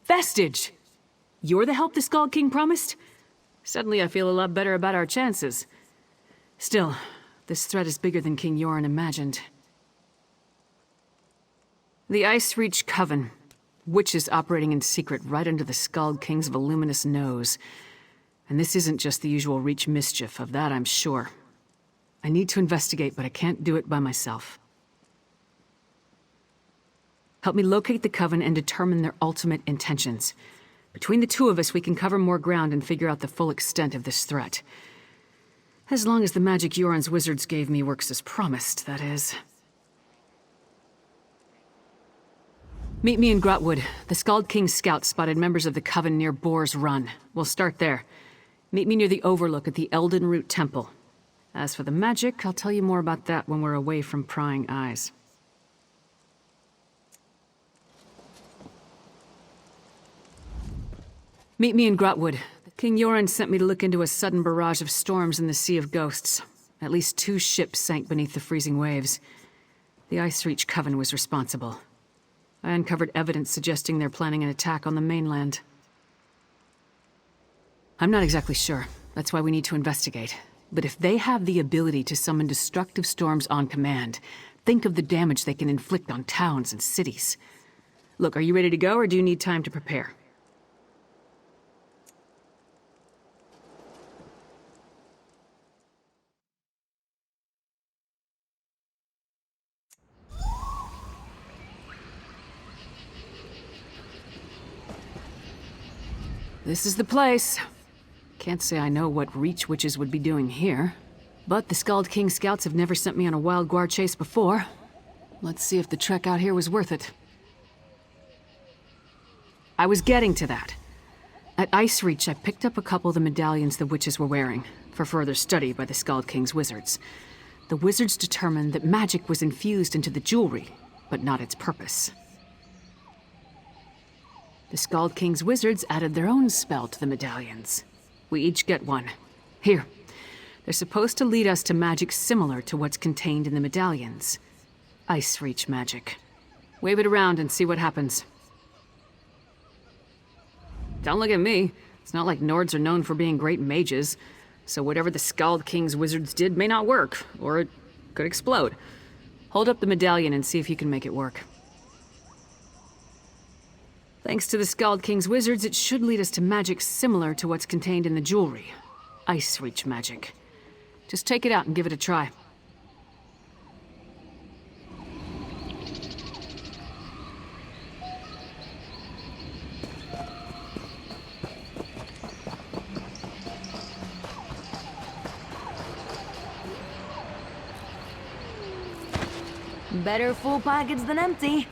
Vestige! You're the help the Skald King promised? Suddenly I feel a lot better about our chances. Still, this threat is bigger than King Yoren imagined. The Icereach Coven. Witches operating in secret right under the Skald King's voluminous nose. And this isn't just the usual Reach mischief, of that I'm sure. I need to investigate, but I can't do it by myself. Help me locate the Coven and determine their ultimate intentions. Between the two of us, we can cover more ground and figure out the full extent of this threat. As long as the magic Yoren's wizards gave me works as promised, that is. Meet me in Grotwood. The Skald King's scouts spotted members of the Coven near Boar's Run. We'll start there. Meet me near the Overlook at the Eldenroot Temple. As for the magic, I'll tell you more about that when we're away from prying eyes. Meet me in Grotwood. King Yoren sent me to look into a sudden barrage of storms in the Sea of Ghosts. At least 2 ships sank beneath the freezing waves. The Icereach Coven was responsible. I uncovered evidence suggesting they're planning an attack on the mainland. I'm not exactly sure. That's why we need to investigate. But if they have the ability to summon destructive storms on command, think of the damage they can inflict on towns and cities. Look, are you ready to go, or do you need time to prepare? This is the place. Can't say I know what Reach witches would be doing here. But the Skald King scouts have never sent me on a wild guar chase before. Let's see if the trek out here was worth it. I was getting to that. At Icereach, I picked up a couple of the medallions the witches were wearing, for further study by the Skald King's wizards. The wizards determined that magic was infused into the jewelry, but not its purpose. The Skald King's wizards added their own spell to the medallions. We each get one. Here. They're supposed to lead us to magic similar to what's contained in the medallions. Icereach magic. Wave it around and see what happens. Don't look at me. It's not like Nords are known for being great mages, so whatever the Skald King's wizards did may not work, or it could explode. Hold up the medallion and see if you can make it work. Thanks to the Skald King's wizards, it should lead us to magic similar to what's contained in the jewelry. Icereach magic. Just take it out and give it a try. Better full pockets than empty.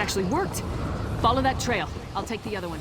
actually worked. Follow that trail. I'll take the other one.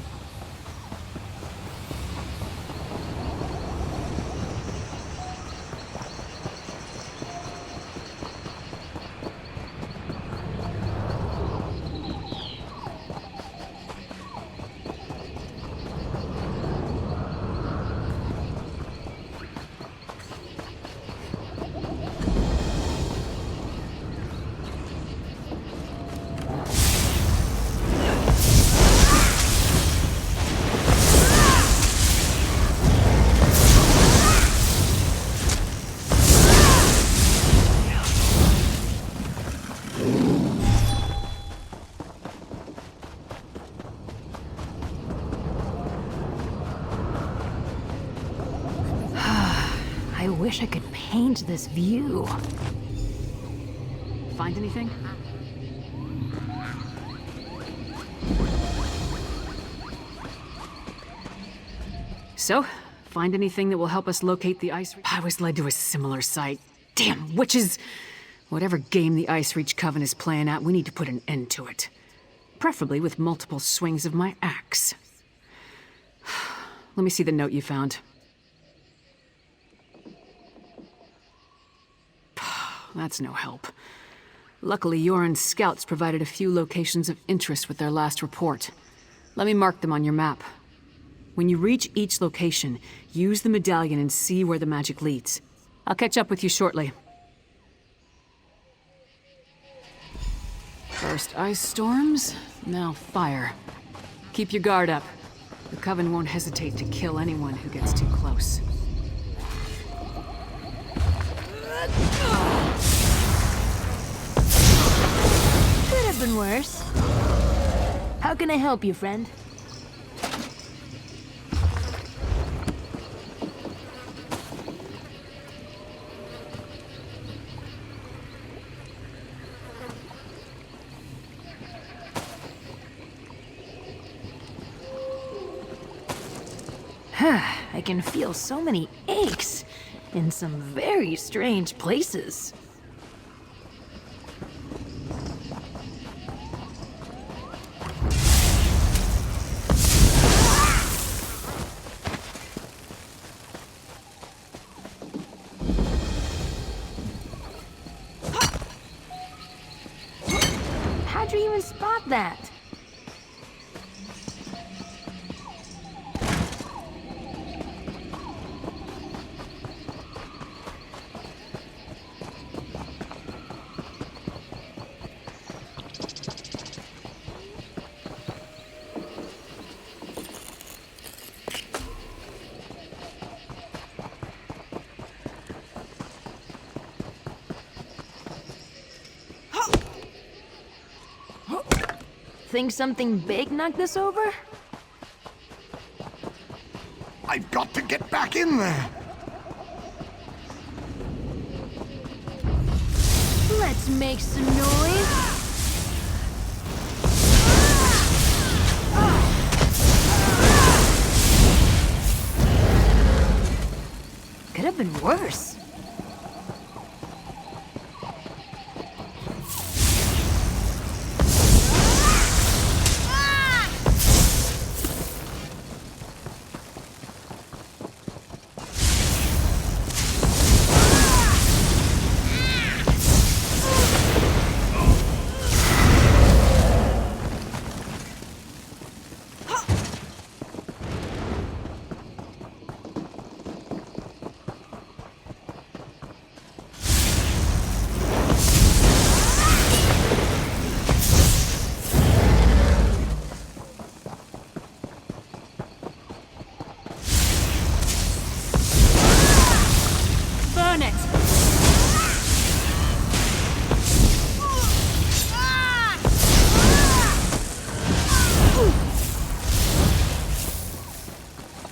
I wish I could paint this view. Find anything? So, find anything that will help us locate the Ice Reach? I was led to a similar site. Damn witches! Whatever game the Ice Reach Coven is playing at, we need to put an end to it. Preferably with multiple swings of my axe. Let me see the note you found. That's no help. Luckily, Yoren's scouts provided a few locations of interest with their last report. Let me mark them on your map. When you reach each location, use the medallion and see where the magic leads. I'll catch up with you shortly. First ice storms, now fire. Keep your guard up. The Coven won't hesitate to kill anyone who gets too close. Could have been worse. How can I help you, friend? I can feel so many aches in some very strange places. How'd you even spot that? Think something big knocked this over? I've got to get back in there. Let's make some noise. Could have been worse. Burn it!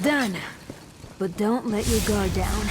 Done. But don't let your guard down.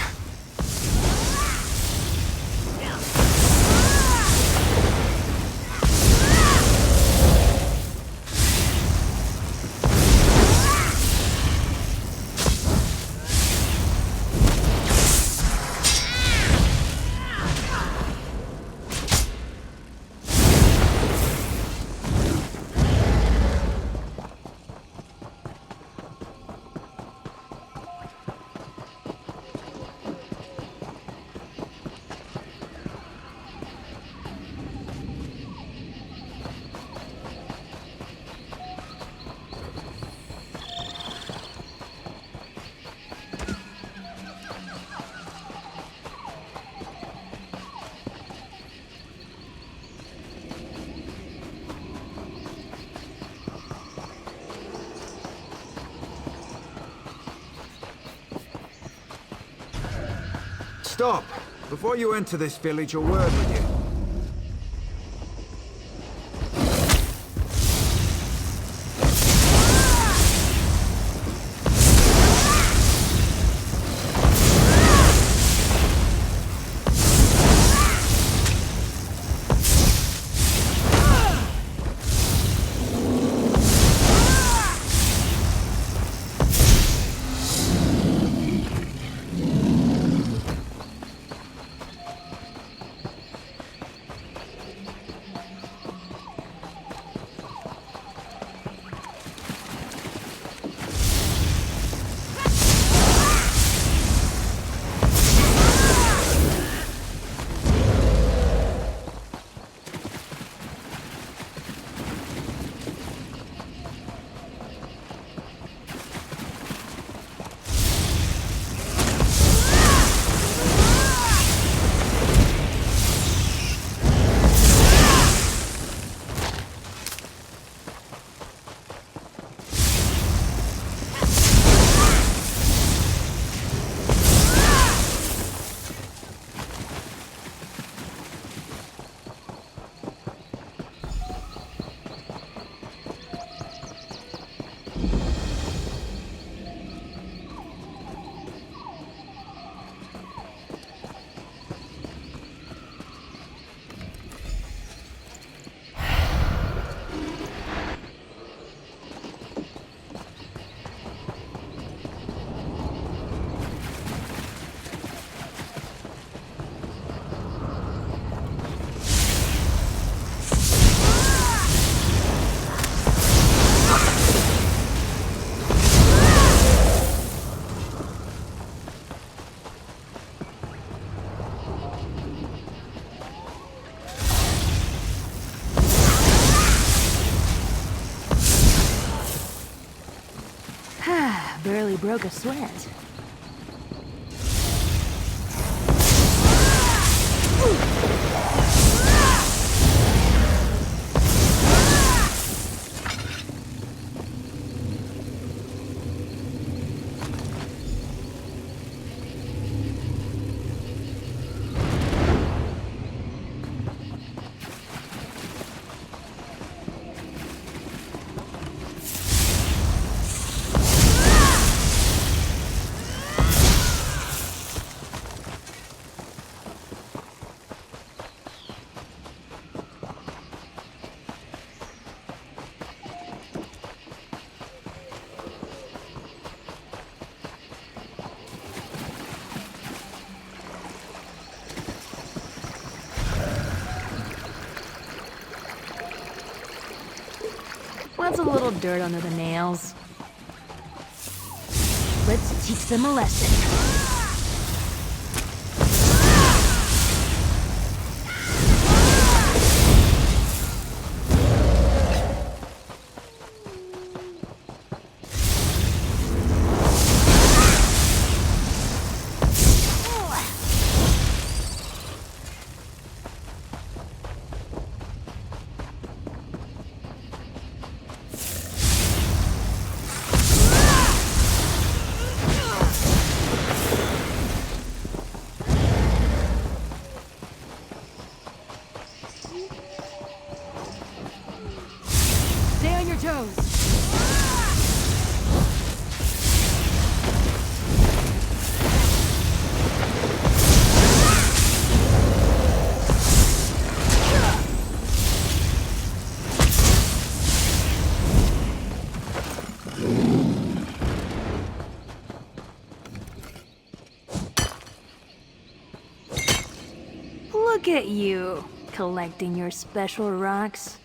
Stop! Before you enter this village, a word with you. Barely broke a sweat. Wants a little dirt under the nails. Let's teach them a lesson. Stay on your toes. Look at you, collecting your special rocks.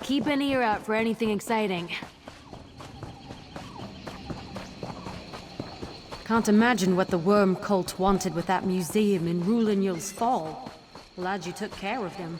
Keep an ear out for anything exciting. Can't imagine what the worm cult wanted with that museum in Rulinul's Fall. Glad you took care of them.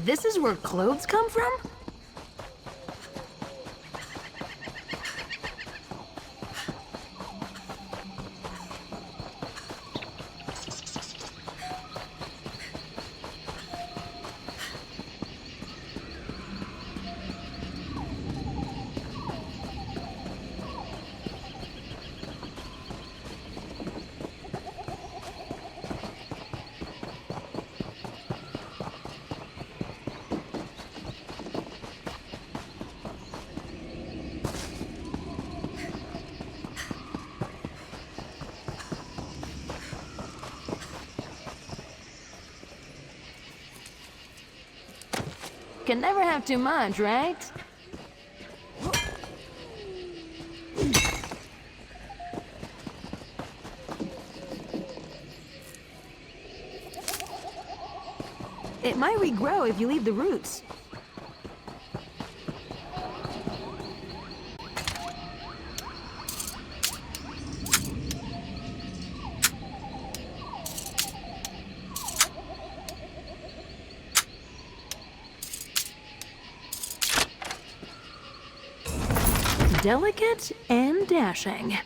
This is where clothes come from? Can never have too much, right? It might regrow if you leave the roots. Delicate and dashing.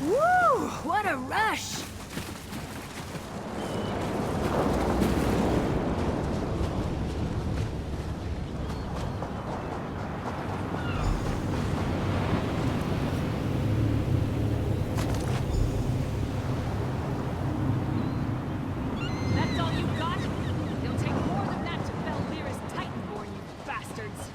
Woo! What a rush! That's all you got? It'll take more than that to fell Lyra's Titanborn, you bastards.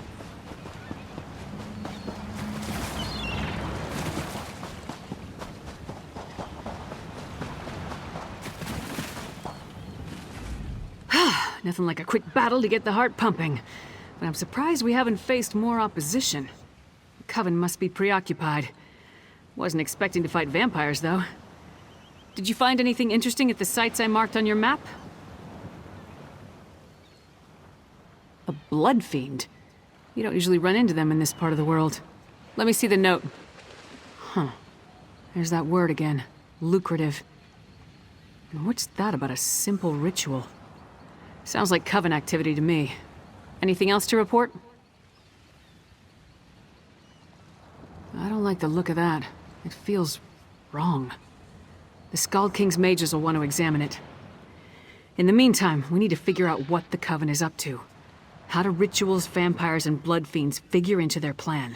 Nothing like a quick battle to get the heart pumping. But I'm surprised we haven't faced more opposition. The Coven must be preoccupied. Wasn't expecting to fight vampires, though. Did you find anything interesting at the sites I marked on your map? A blood fiend? You don't usually run into them in this part of the world. Let me see the note. Huh. There's that word again. Lucrative. And what's that about a simple ritual? Sounds like Coven activity to me. Anything else to report? I don't like the look of that. It feels wrong. The Skald King's mages will want to examine it. In the meantime, we need to figure out what the Coven is up to. How do rituals, vampires, and blood fiends figure into their plan?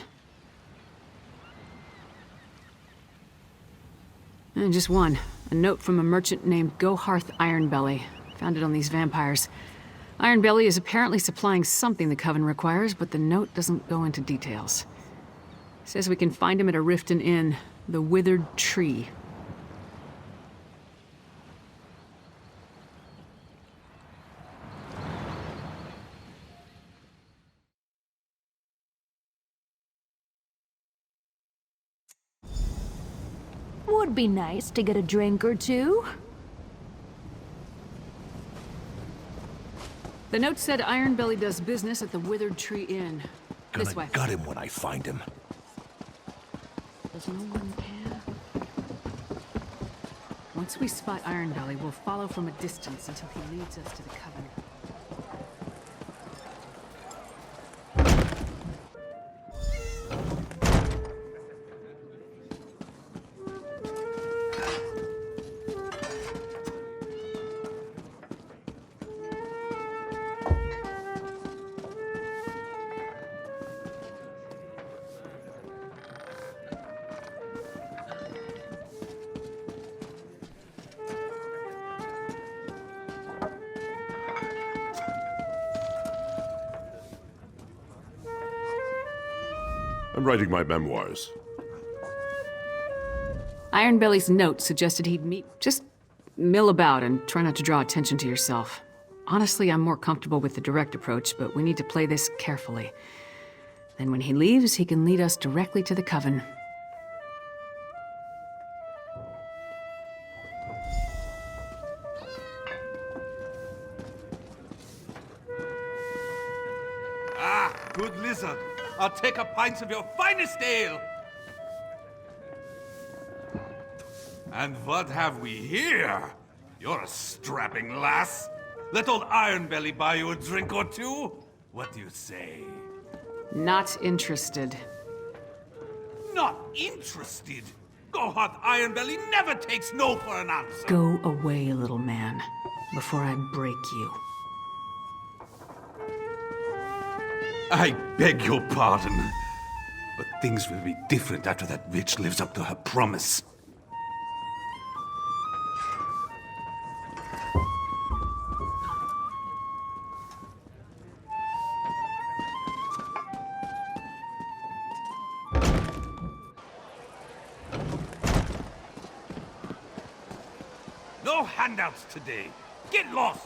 And just one. A note from a merchant named Goharth Ironbelly. Found it on these vampires. Ironbelly is apparently supplying something the Coven requires, but the note doesn't go into details. Says we can find him at a Riften Inn, the Withered Tree. Would be nice to get a drink or two. The note said Ironbelly does business at the Withered Tree Inn. This way. Gonna gut him when I find him. Does no one care? Once we spot Ironbelly, we'll follow from a distance until he leads us to the Coven. I'm writing my memoirs. Ironbelly's note suggested he'd meet. Just mill about and try not to draw attention to yourself. Honestly, I'm more comfortable with the direct approach, but we need to play this carefully. Then when he leaves, he can lead us directly to the Coven. Ah, good lizard. I'll take a pint of your finest ale. And what have we here? You're a strapping lass. Let old Ironbelly buy you a drink or two? What do you say? Not interested. Not interested? Goharth Ironbelly never takes no for an answer. Go away, little man, before I break you. I beg your pardon. But things will be different after that bitch lives up to her promise. No handouts today. Get lost!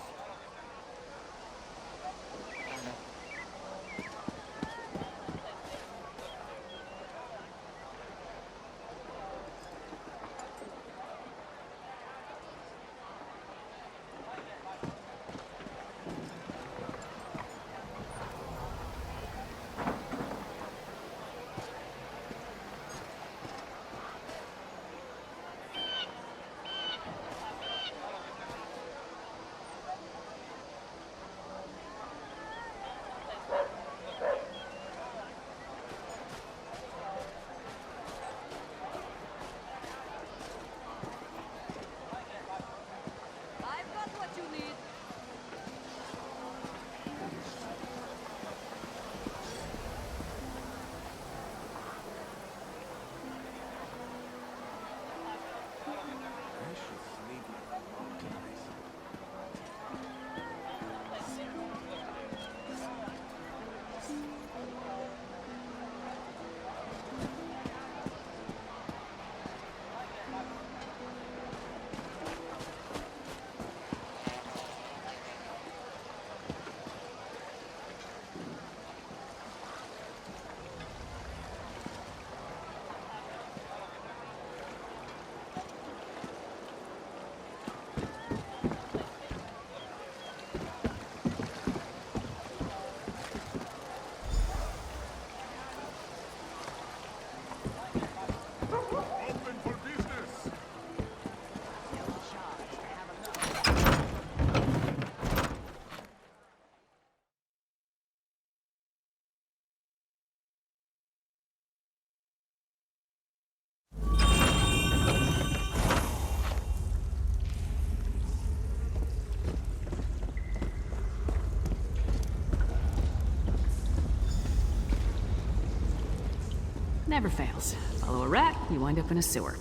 Never fails. Follow a rat, you wind up in a sewer.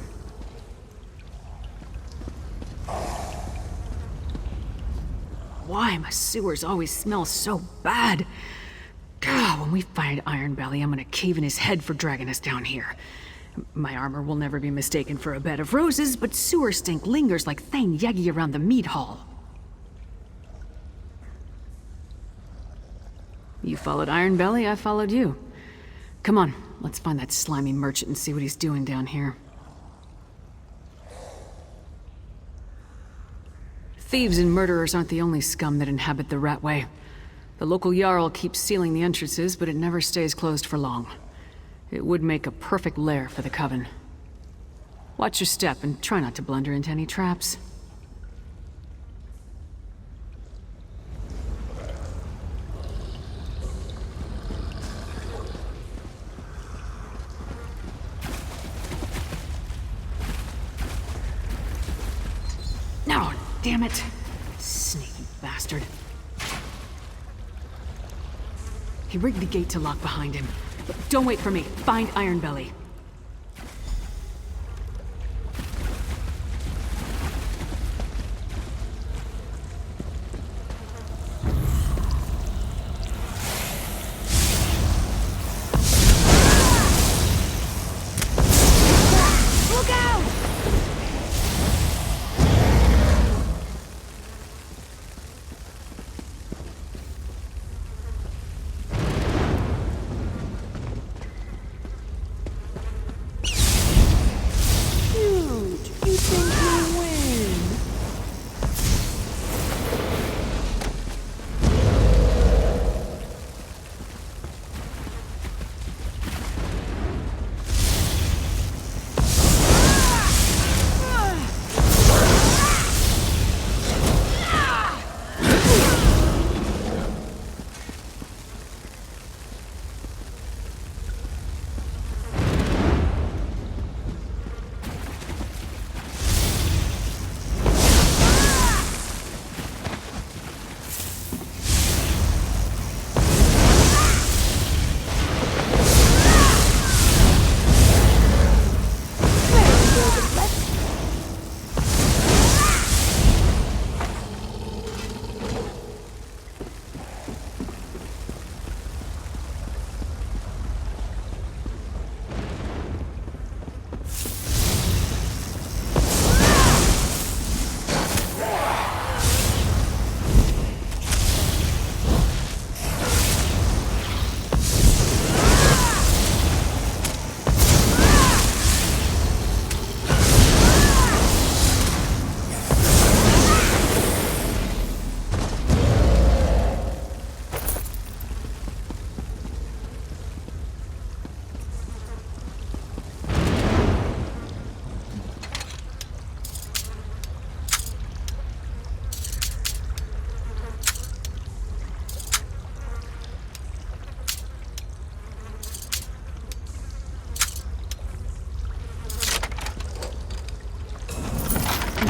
Why my sewers always smell so bad? God, when we find Iron Belly, I'm gonna cave in his head for dragging us down here. My armor will never be mistaken for a bed of roses, but sewer stink lingers like Thane Yegi around the mead hall. You followed Iron Belly, I followed you. Come on, let's find that slimy merchant and see what he's doing down here. Thieves and murderers aren't the only scum that inhabit the Ratway. The local Jarl keeps sealing the entrances, but it never stays closed for long. It would make a perfect lair for the Coven. Watch your step and try not to blunder into any traps. No, damn it! Sneaky bastard. He rigged the gate to lock behind him. But don't wait for me. Find Iron Belly. Look out!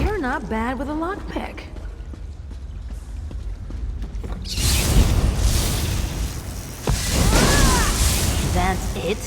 You're not bad with a lockpick. That's it?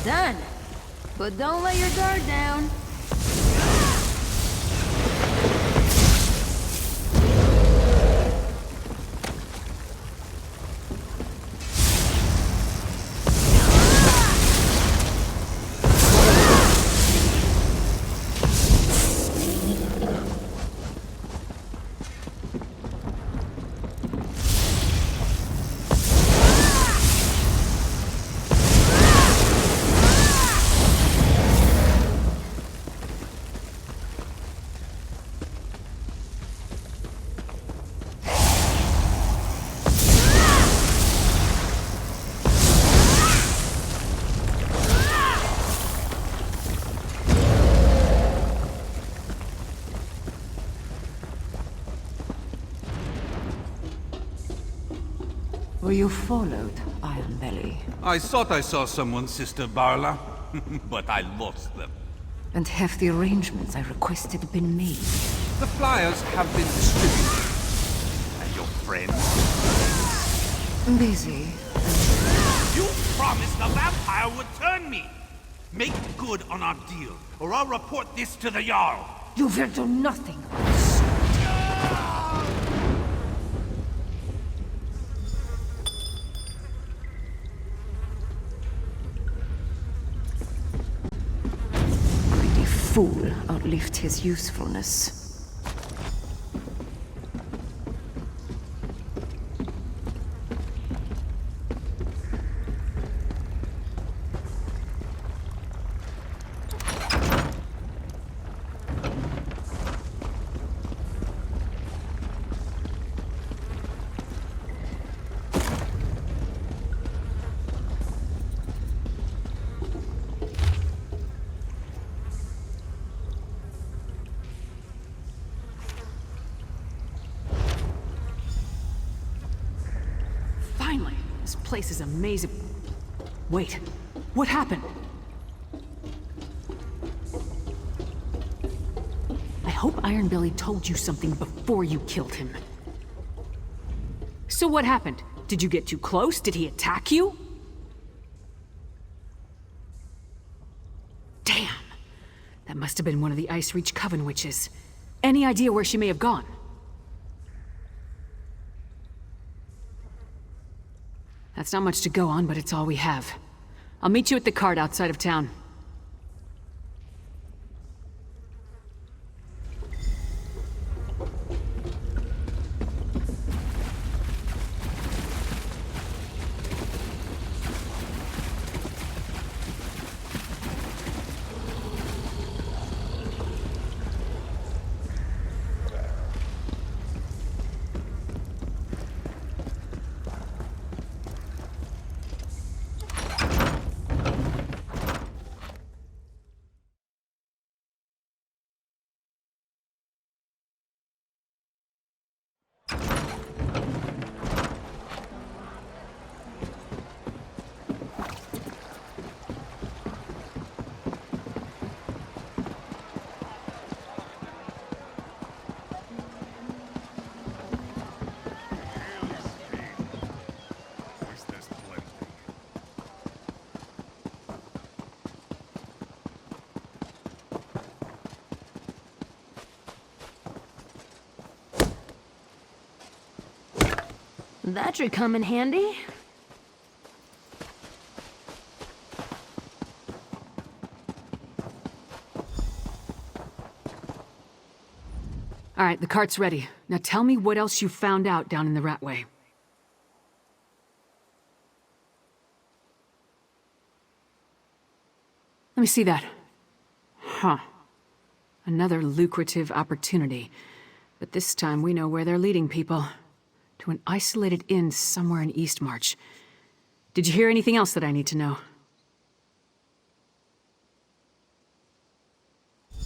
Done. But don't let your guard down. Or you followed Ironbelly? I thought I saw someone, Sister Barla, but I lost them. And have the arrangements I requested been made? The flyers have been distributed. And your friends? Busy. You promised the vampire would turn me! Make good on our deal, or I'll report this to the Jarl! You will do nothing. Greedy fool outlived his usefulness. Finally! This place is amazing. Wait, what happened? I hope Ironbelly told you something before you killed him. So what happened? Did you get too close? Did he attack you? Damn! That must have been one of the Ice Reach Coven witches. Any idea where she may have gone? That's not much to go on, but it's all we have. I'll meet you at the cart outside of town. That should come in handy. All right, the cart's ready. Now tell me what else you found out down in the Ratway. Let me see that. Huh. Another lucrative opportunity. But this time we know where they're leading people. To an isolated inn somewhere in Eastmarch. Did you hear anything else that I need to know?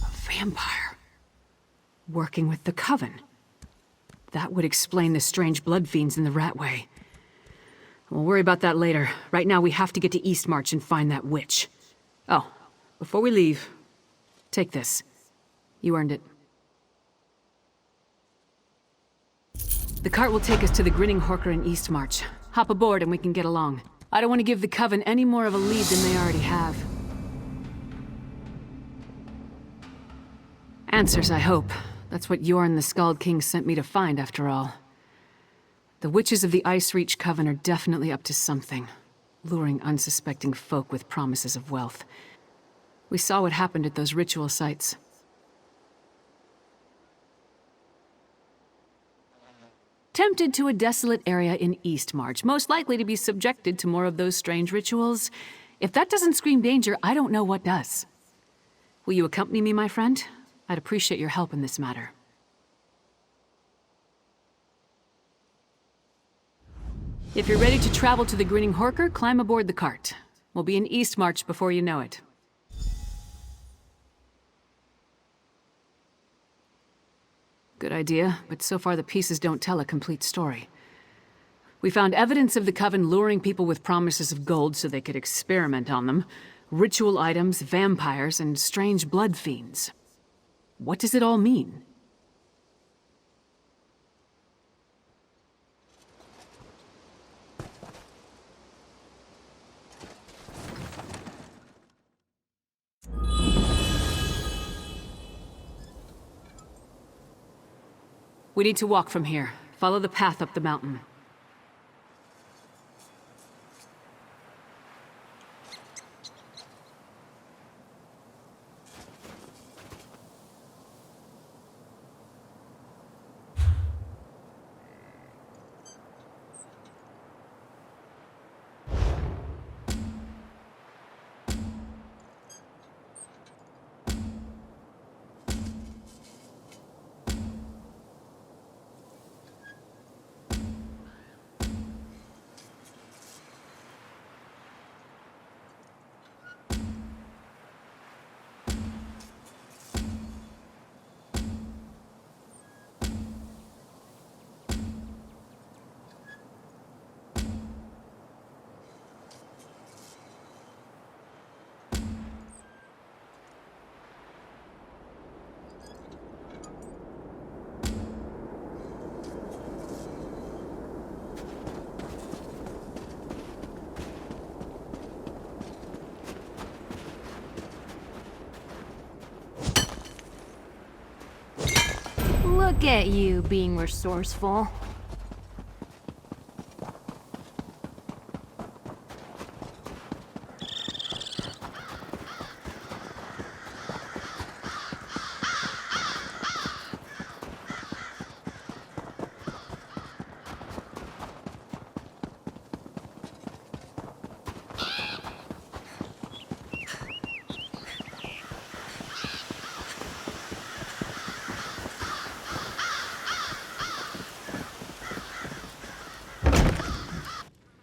A vampire. Working with the Coven. That would explain the strange blood fiends in the Ratway. We'll worry about that later. Right now we have to get to Eastmarch and find that witch. Oh, before we leave, take this. You earned it. The cart will take us to the Grinning Horker in Eastmarch. Hop aboard and we can get along. I don't want to give the Coven any more of a lead than they already have. Answers, I hope. That's what Yorn the Skald King sent me to find, after all. The witches of the Ice Reach Coven are definitely up to something, luring unsuspecting folk with promises of wealth. We saw what happened at those ritual sites. Tempted to a desolate area in Eastmarch, most likely to be subjected to more of those strange rituals. If that doesn't scream danger, I don't know what does. Will you accompany me, my friend? I'd appreciate your help in this matter. If you're ready to travel to the Grinning Horker, climb aboard the cart. We'll be in Eastmarch before you know it. Good idea, but so far the pieces don't tell a complete story. We found evidence of the Coven luring people with promises of gold so they could experiment on them. Ritual items, vampires, and strange blood fiends. What does it all mean? We need to walk from here. Follow the path up the mountain. Look at you being resourceful.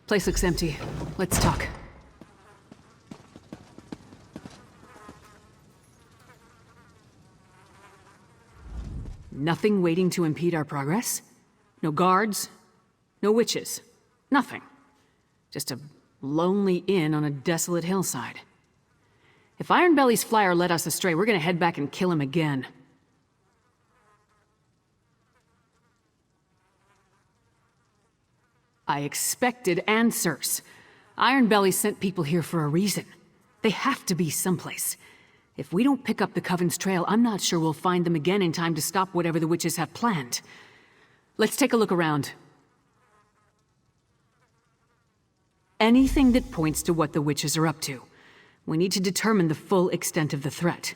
Place looks empty. Let's talk. Nothing waiting to impede our progress? No guards? No witches? Nothing. Just a lonely inn on a desolate hillside. If Ironbelly's flyer led us astray, we're gonna head back and kill him again. I expected answers. Ironbelly sent people here for a reason. They have to be someplace. If we don't pick up the Coven's trail, I'm not sure we'll find them again in time to stop whatever the witches have planned. Let's take a look around. Anything that points to what the witches are up to. We need to determine the full extent of the threat.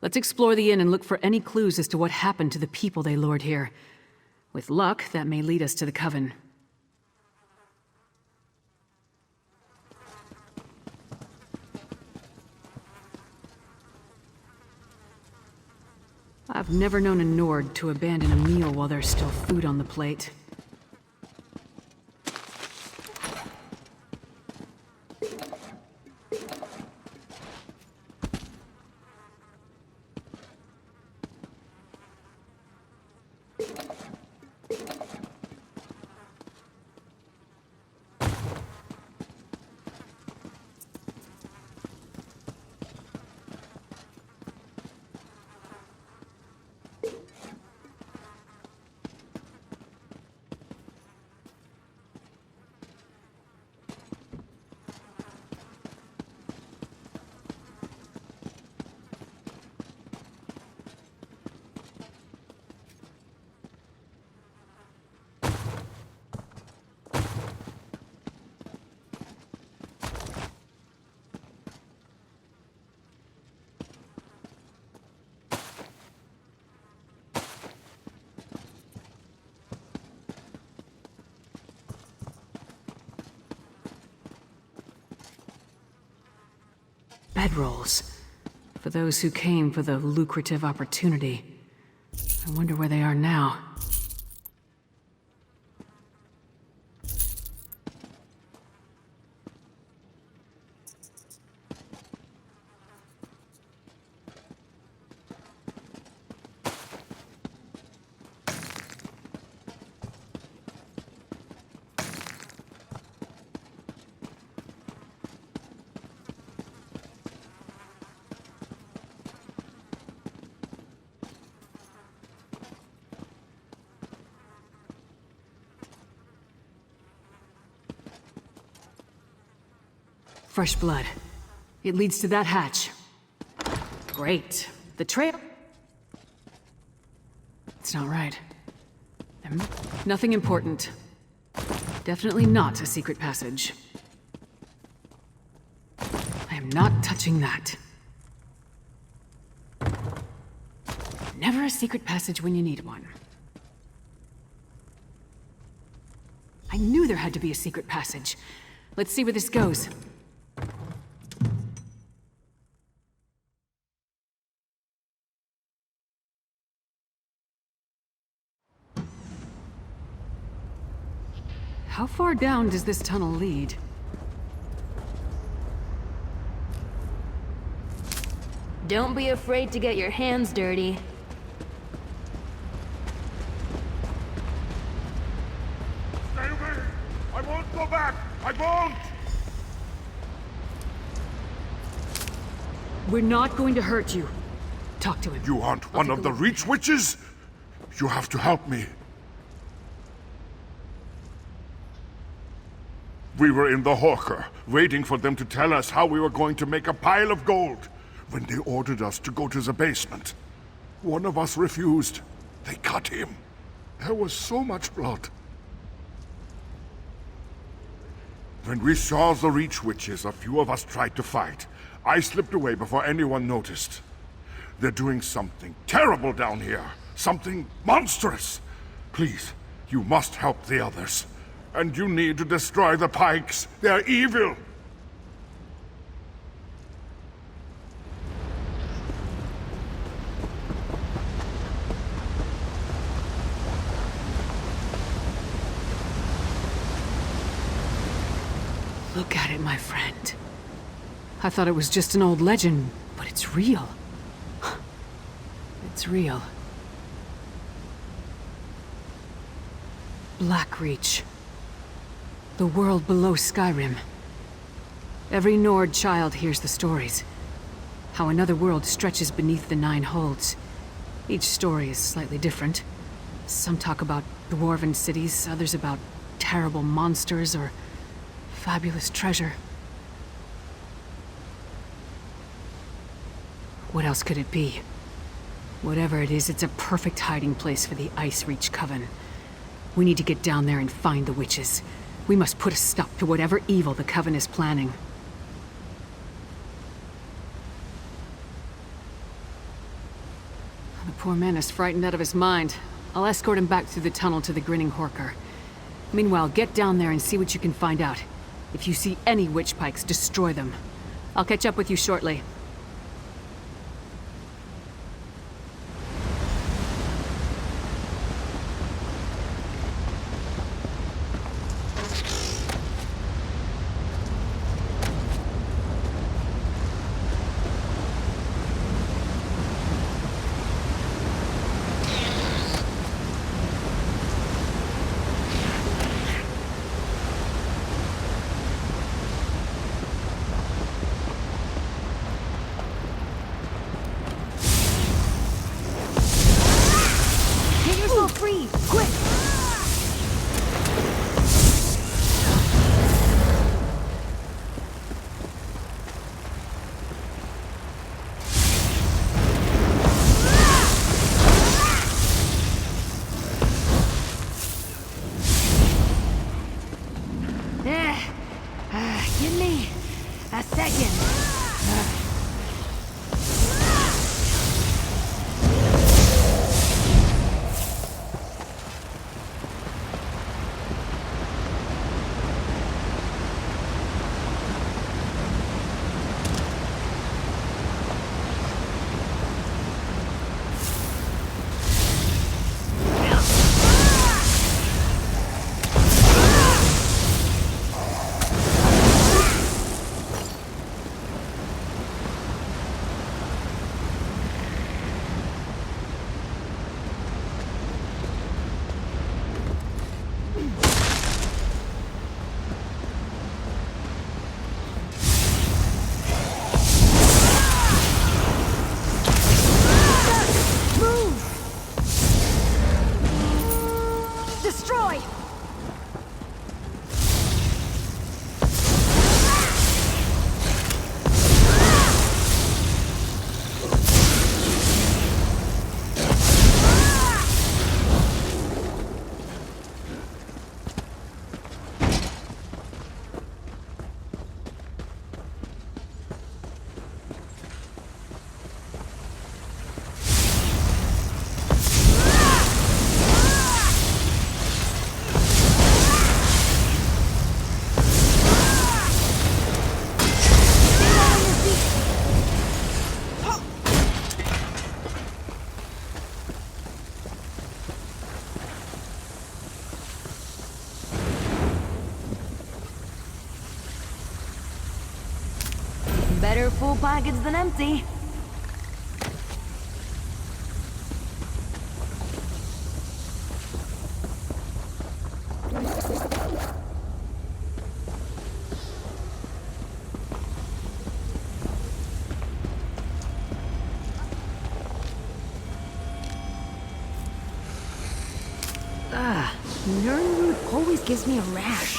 Let's explore the inn and look for any clues as to what happened to the people they lured here. With luck, that may lead us to the Coven. I've never known a Nord to abandon a meal while there's still food on the plate. Bedrolls. For those who came for the lucrative opportunity. I wonder where they are now. Fresh blood. It leads to that hatch. Great. The trail... It's not right. Nothing important. Definitely not a secret passage. I am not touching that. Never a secret passage when you need one. I knew there had to be a secret passage. Let's see where this goes. How far down does this tunnel lead? Don't be afraid to get your hands dirty. Stay away! I won't go back! I won't! We're not going to hurt you. Talk to him. You aren't I'll one take of a the look. Reach Witches? You have to help me. We were in the Hawker, waiting for them to tell us how we were going to make a pile of gold, when they ordered us to go to the basement. One of us refused. They cut him. There was so much blood. When we saw the Reach Witches, a few of us tried to fight. I slipped away before anyone noticed. They're doing something terrible down here. Something monstrous. Please, you must help the others. And you need to destroy the Pikes. They're evil. Look at it, my friend. I thought it was just an old legend, but it's real. It's real. Blackreach. The world below Skyrim. Every Nord child hears the stories. How another world stretches beneath the Nine Holds. Each story is slightly different. Some talk about dwarven cities, others about terrible monsters or fabulous treasure. What else could it be? Whatever it is, it's a perfect hiding place for the Ice Reach Coven. We need to get down there and find the witches. We must put a stop to whatever evil the Coven is planning. The poor man is frightened out of his mind. I'll escort him back through the tunnel to the Grinning Horker. Meanwhile, get down there and see what you can find out. If you see any witch pikes, destroy them. I'll catch up with you shortly. Get yourself free! Quick! Give me a second. Destroy! full package than empty. Nernroot always gives me a rash.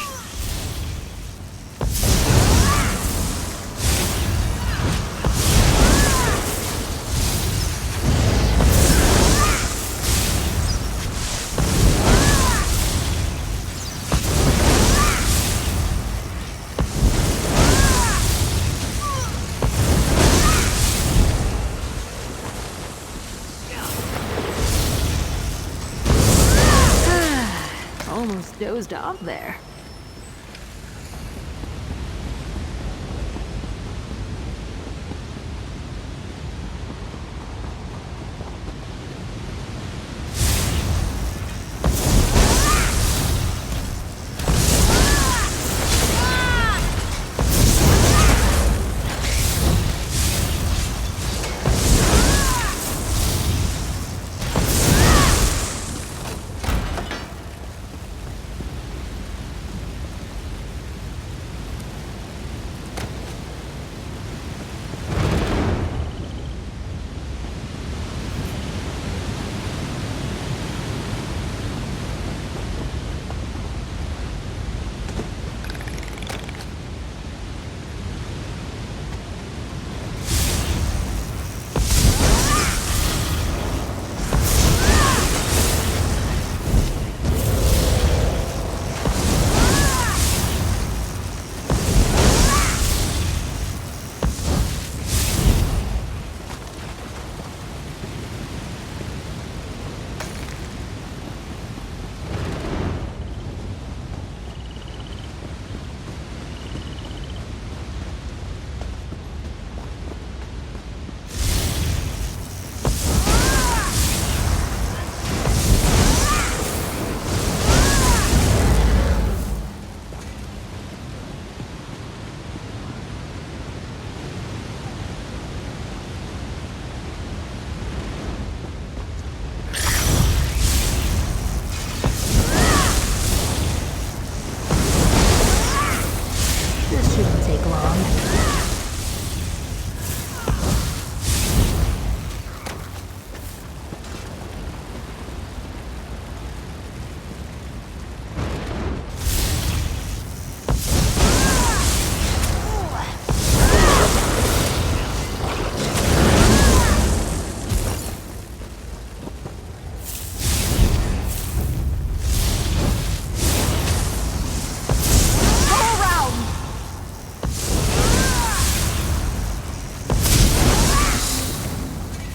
Almost dozed off there. This shouldn't take long.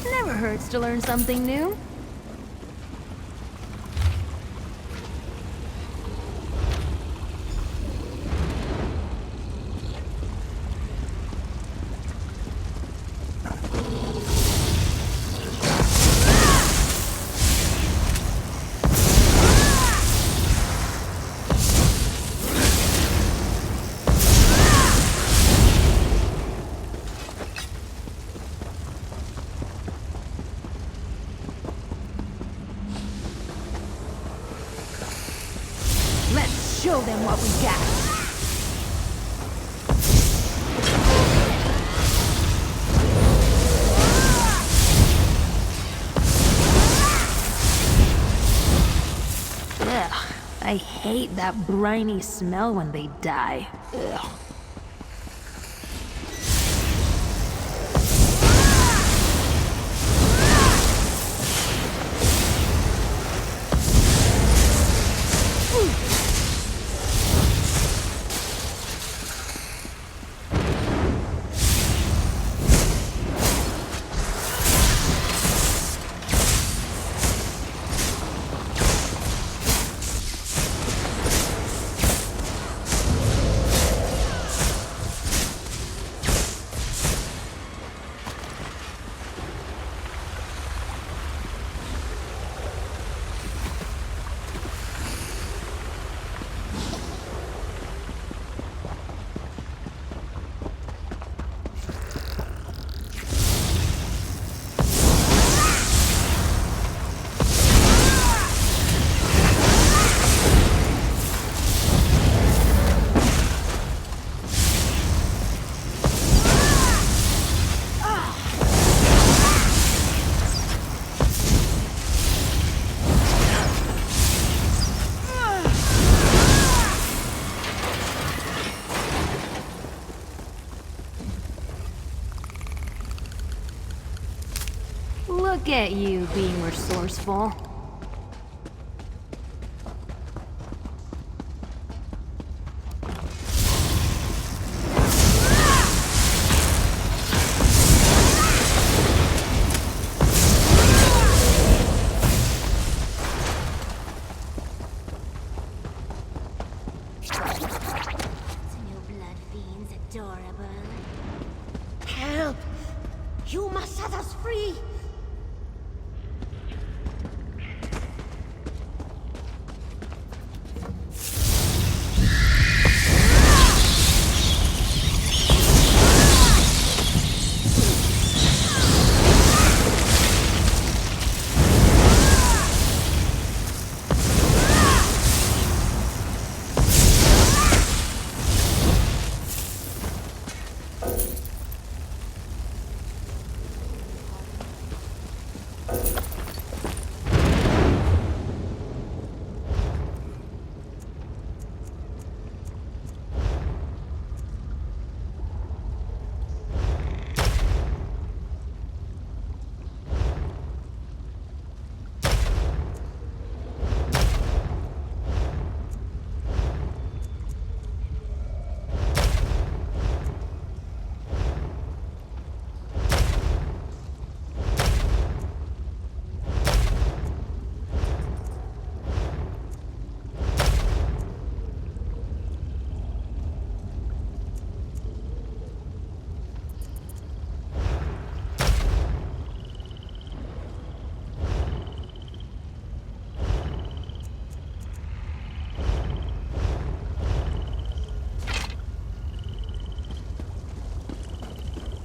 Never hurts to learn something new. Let's show them what we got. Ugh, I hate that briny smell when they die. Ugh. get you being resourceful. New blood fiends adorable. Help! You must set us free!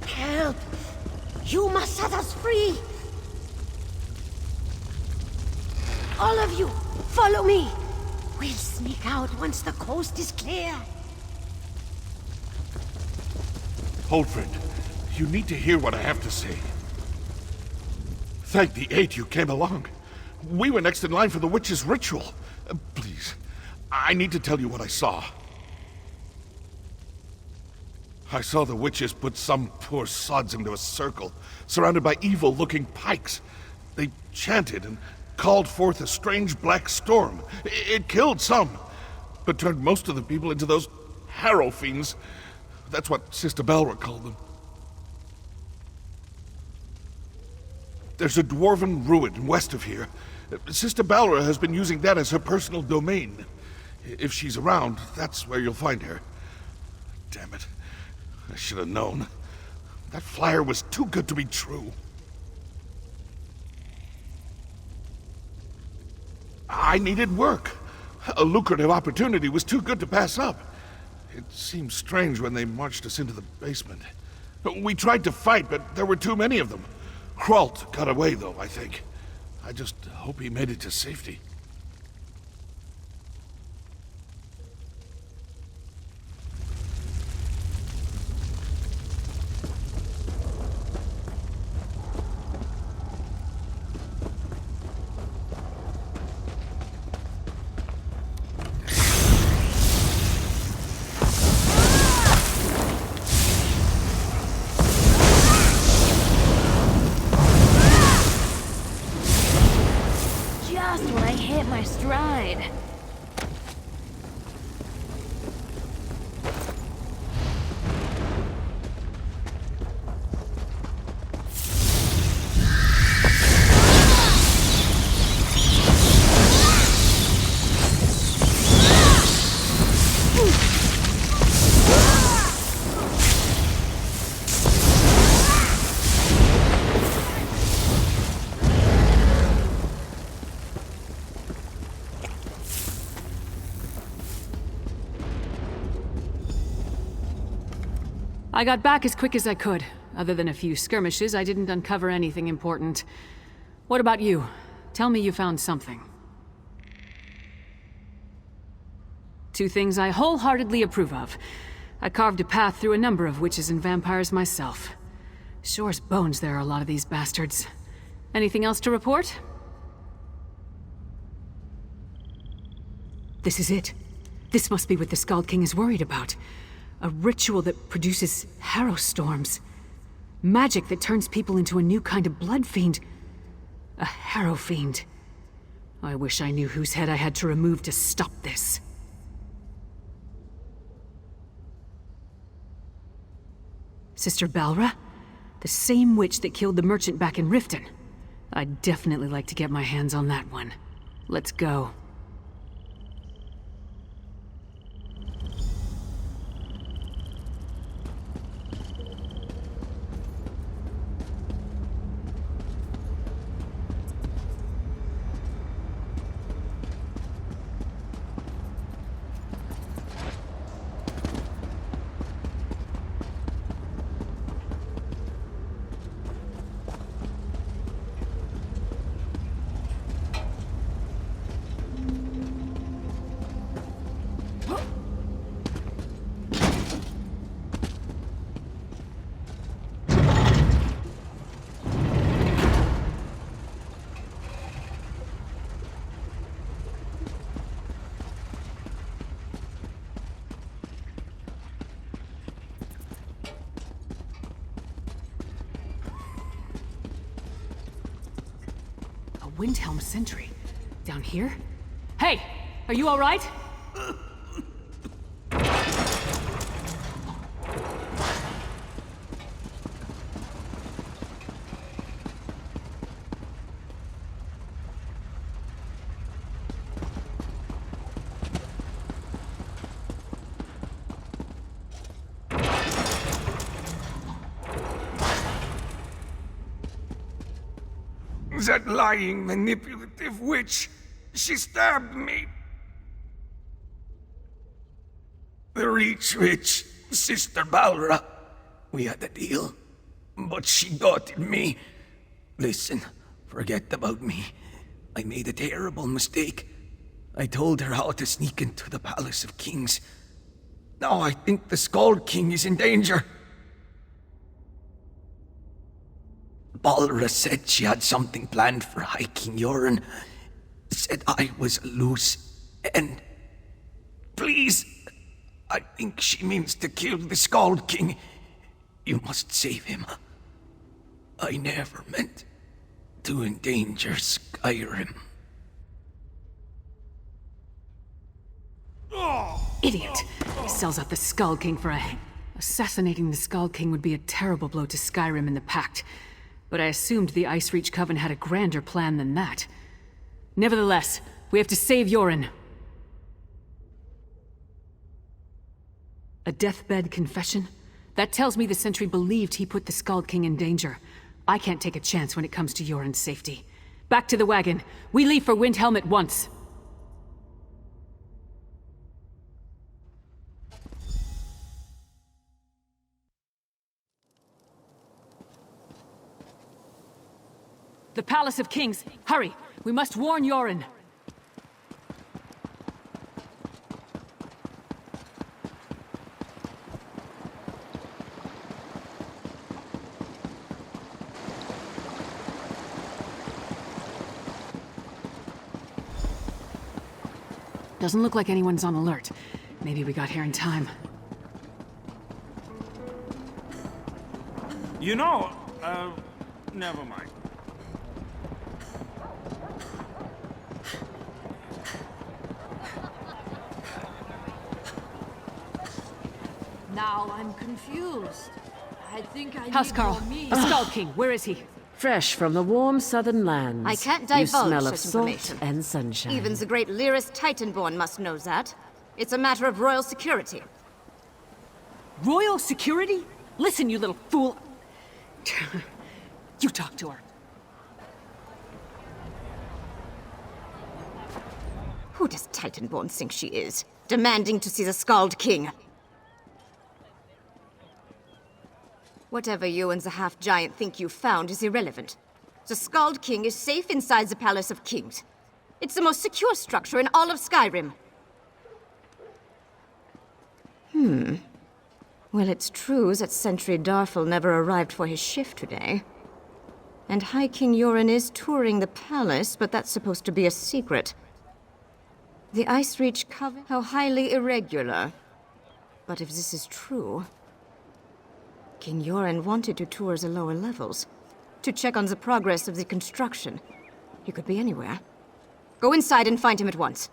Help! You must set us free! All of you, follow me! We'll sneak out once the coast is clear. Holdfred, you need to hear what I have to say. Thank the Eight you came along. We were next in line for the witch's ritual. Please, I need to tell you what I saw. I saw the witches put some poor sods into a circle, surrounded by evil-looking pikes. They chanted and called forth a strange black storm. It killed some, but turned most of the people into those harrow fiends. That's what Sister Balra called them. There's a dwarven ruin west of here. Sister Balra has been using that as her personal domain. If she's around, that's where you'll find her. Damn it. I should have known. That flyer was too good to be true. I needed work. A lucrative opportunity was too good to pass up. It seemed strange when they marched us into the basement. We tried to fight, but there were too many of them. Kralt got away, though, I think. I just hope he made it to safety. Just when I hit my stride. I got back as quick as I could. Other than a few skirmishes, I didn't uncover anything important. What about you? Tell me you found something. Two things I wholeheartedly approve of. I carved a path through a number of witches and vampires myself. Sure as bones there are a lot of these bastards. Anything else to report? This is it. This must be what the Skald King is worried about. A ritual that produces harrow storms. Magic that turns people into a new kind of blood fiend. A Harrow Fiend. I wish I knew whose head I had to remove to stop this. Sister Balra? The same witch that killed the merchant back in Riften. I'd definitely like to get my hands on that one. Let's go. Windhelm sentry. Down here? Hey! Are you alright? That lying, manipulative witch, she stabbed me. The Reach Witch, Sister Balra. We had a deal, but she doubted me. Listen, forget about me. I made a terrible mistake. I told her how to sneak into the Palace of Kings. Now I think the Skald King is in danger. Balra said she had something planned for High King Yoren. Said I was a loose end. Please, I think she means to kill the Skald King. You must save him. I never meant to endanger Skyrim. Idiot! He sells out the Skald King for a... Assassinating the Skald King would be a terrible blow to Skyrim and the Pact. But I assumed the Icereach Coven had a grander plan than that. Nevertheless, we have to save Yoren. A deathbed confession? That tells me the sentry believed he put the Skald King in danger. I can't take a chance when it comes to Yoren's safety. Back to the wagon. We leave for Windhelm at once. The Palace of Kings! Hurry! We must warn Yoren! Doesn't look like anyone's on alert. Maybe we got here in time. You know, never mind. Now I'm confused. I think I Housecarl, a Skald King, where is he? Fresh from the warm southern lands. I can't You divulge smell of such salt information. and sunshine. Even the great Lyris Titanborn must know that. It's a matter of royal security. Royal security? Listen, you little fool. You talk to her. Who does Titanborn think she is? Demanding to see the Skald King. Whatever you and the half-giant think you found is irrelevant. The Skald King is safe inside the Palace of Kings. It's the most secure structure in all of Skyrim. Well, it's true that Sentry Darfel never arrived for his shift today. And High King Yoren is touring the palace, but that's supposed to be a secret. The Icereach Coven? How highly irregular. But if this is true... King Yoren wanted to tour the lower levels, to check on the progress of the construction. He could be anywhere. Go inside and find him at once.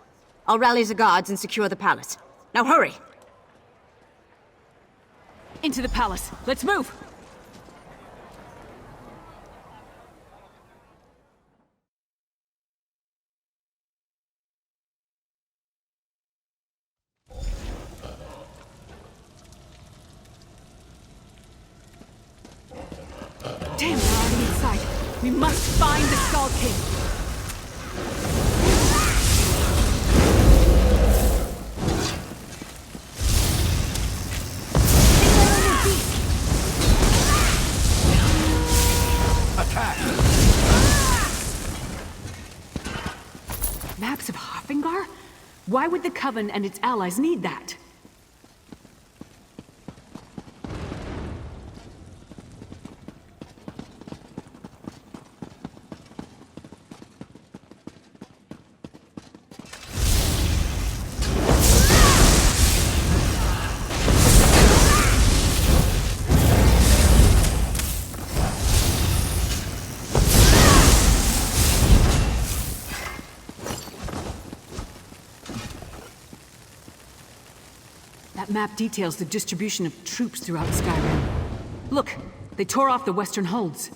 I'll rally the guards and secure the palace. Now hurry! Into the palace. Let's move! Damn, we're already inside. We must find the Skull King. Maps of Hoffingar? Why would the Coven and its allies need that? That map details the distribution of troops throughout Skyrim. Look, they tore off the western holds.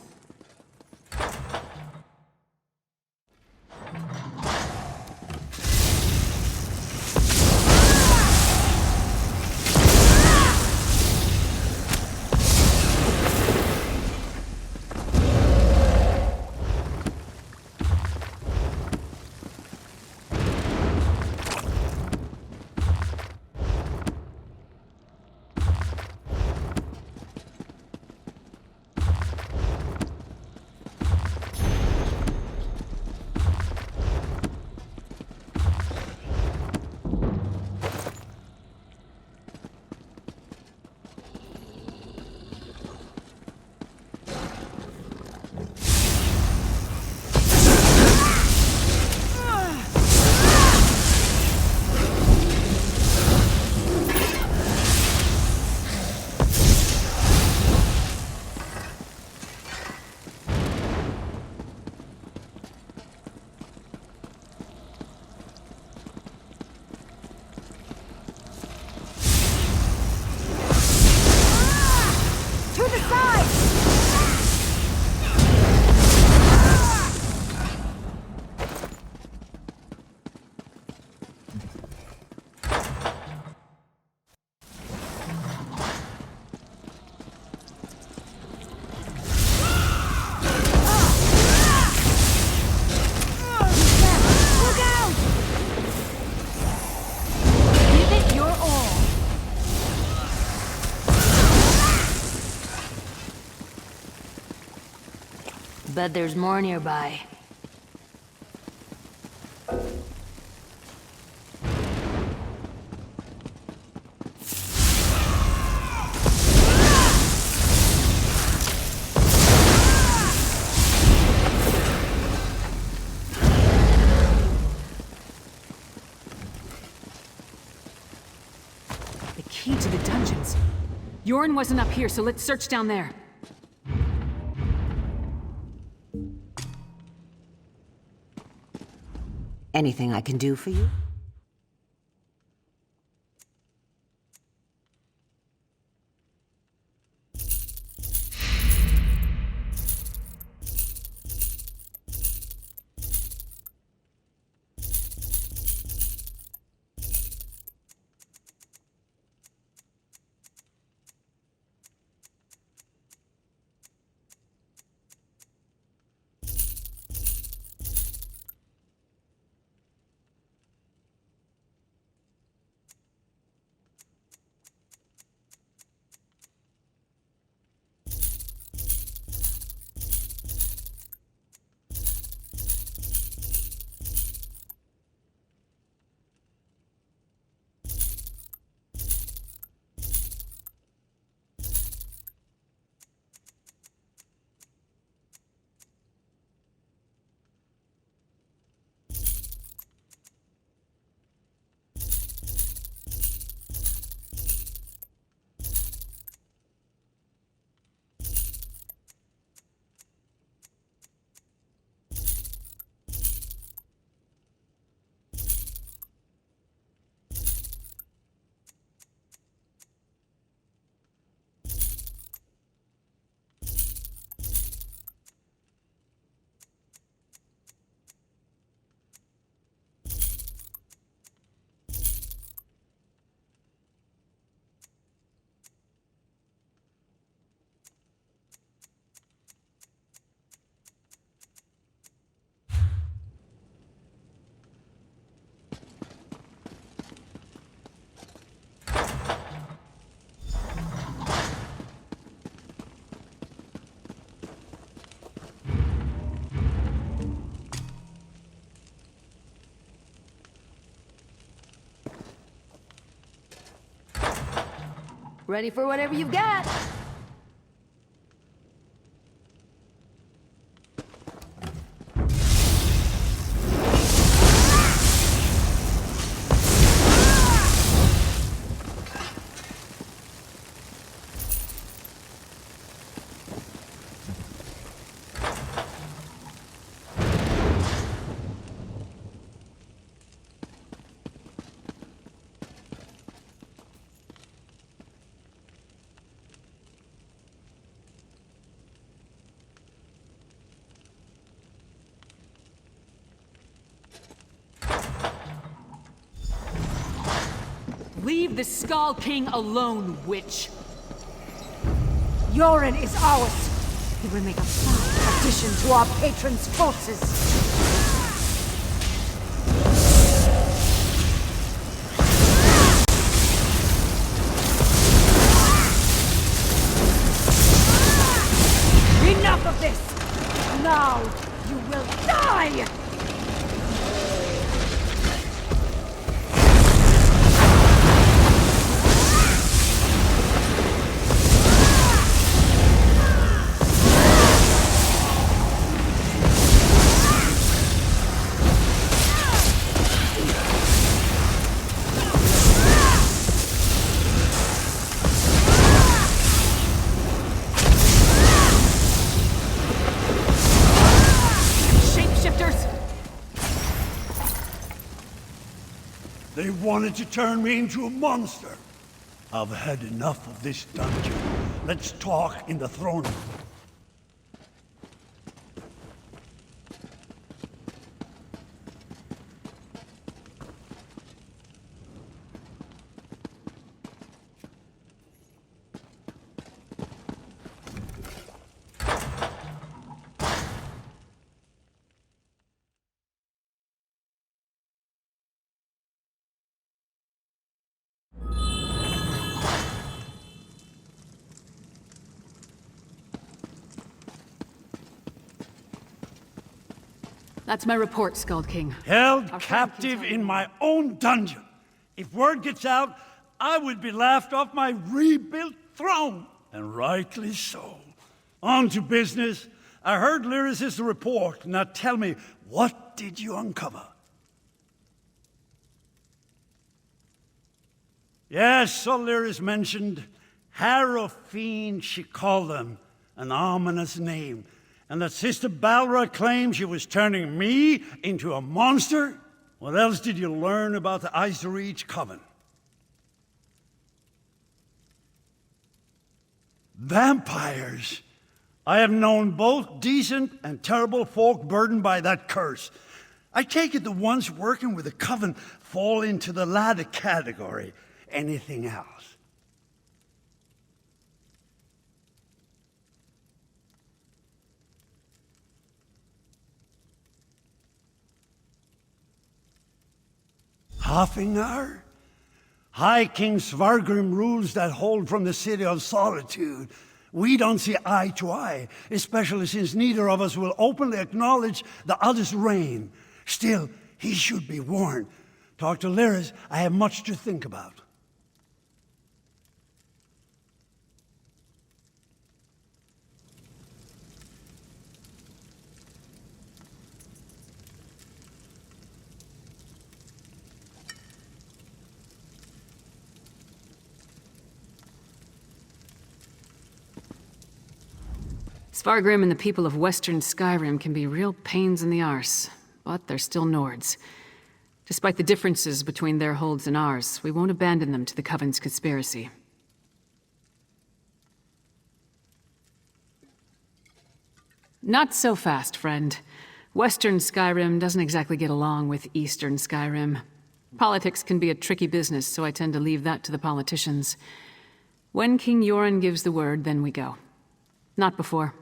Bet there's more nearby. The key to the dungeons. Yorin wasn't up here, so let's search down there. Anything I can do for you? Ready for whatever you've got. Leave the Skull King alone, witch! Yoren is ours. He will make a fine addition to our patron's forces. Enough of this! Now you will die! They wanted to turn me into a monster. I've had enough of this dungeon. Let's talk in the throne room. That's my report, Skald King. Held captive in my own dungeon. If word gets out, I would be laughed off my rebuilt throne. And rightly so. On to business. I heard Lyris' report. Now tell me, what did you uncover? Yes, so Lyris mentioned Harrow Fiend, she called them. An ominous name. And that Sister Balra claimed she was turning me into a monster? What else did you learn about the Icereach Coven? Vampires! I have known both decent and terrible folk burdened by that curse. I take it the ones working with the Coven fall into the latter category. Anything else? Hafengar? High King Svargrim rules that hold from the City of Solitude. We don't see eye to eye, especially since neither of us will openly acknowledge the other's reign. Still, he should be warned. Talk to Lyris, I have much to think about. Svargrim and the people of Western Skyrim can be real pains in the arse, but they're still Nords. Despite the differences between their holds and ours, we won't abandon them to the Coven's conspiracy. Not so fast, friend. Western Skyrim doesn't exactly get along with Eastern Skyrim. Politics can be a tricky business, so I tend to leave that to the politicians. When King Yoren gives the word, then we go. Not before.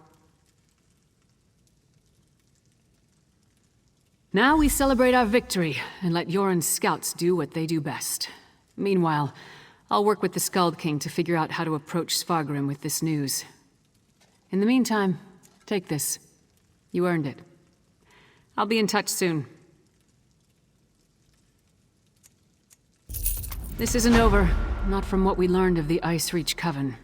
Now we celebrate our victory, and let Yoren's scouts do what they do best. Meanwhile, I'll work with the Skald King to figure out how to approach Svargrim with this news. In the meantime, take this. You earned it. I'll be in touch soon. This isn't over. Not from what we learned of the Ice Reach Coven.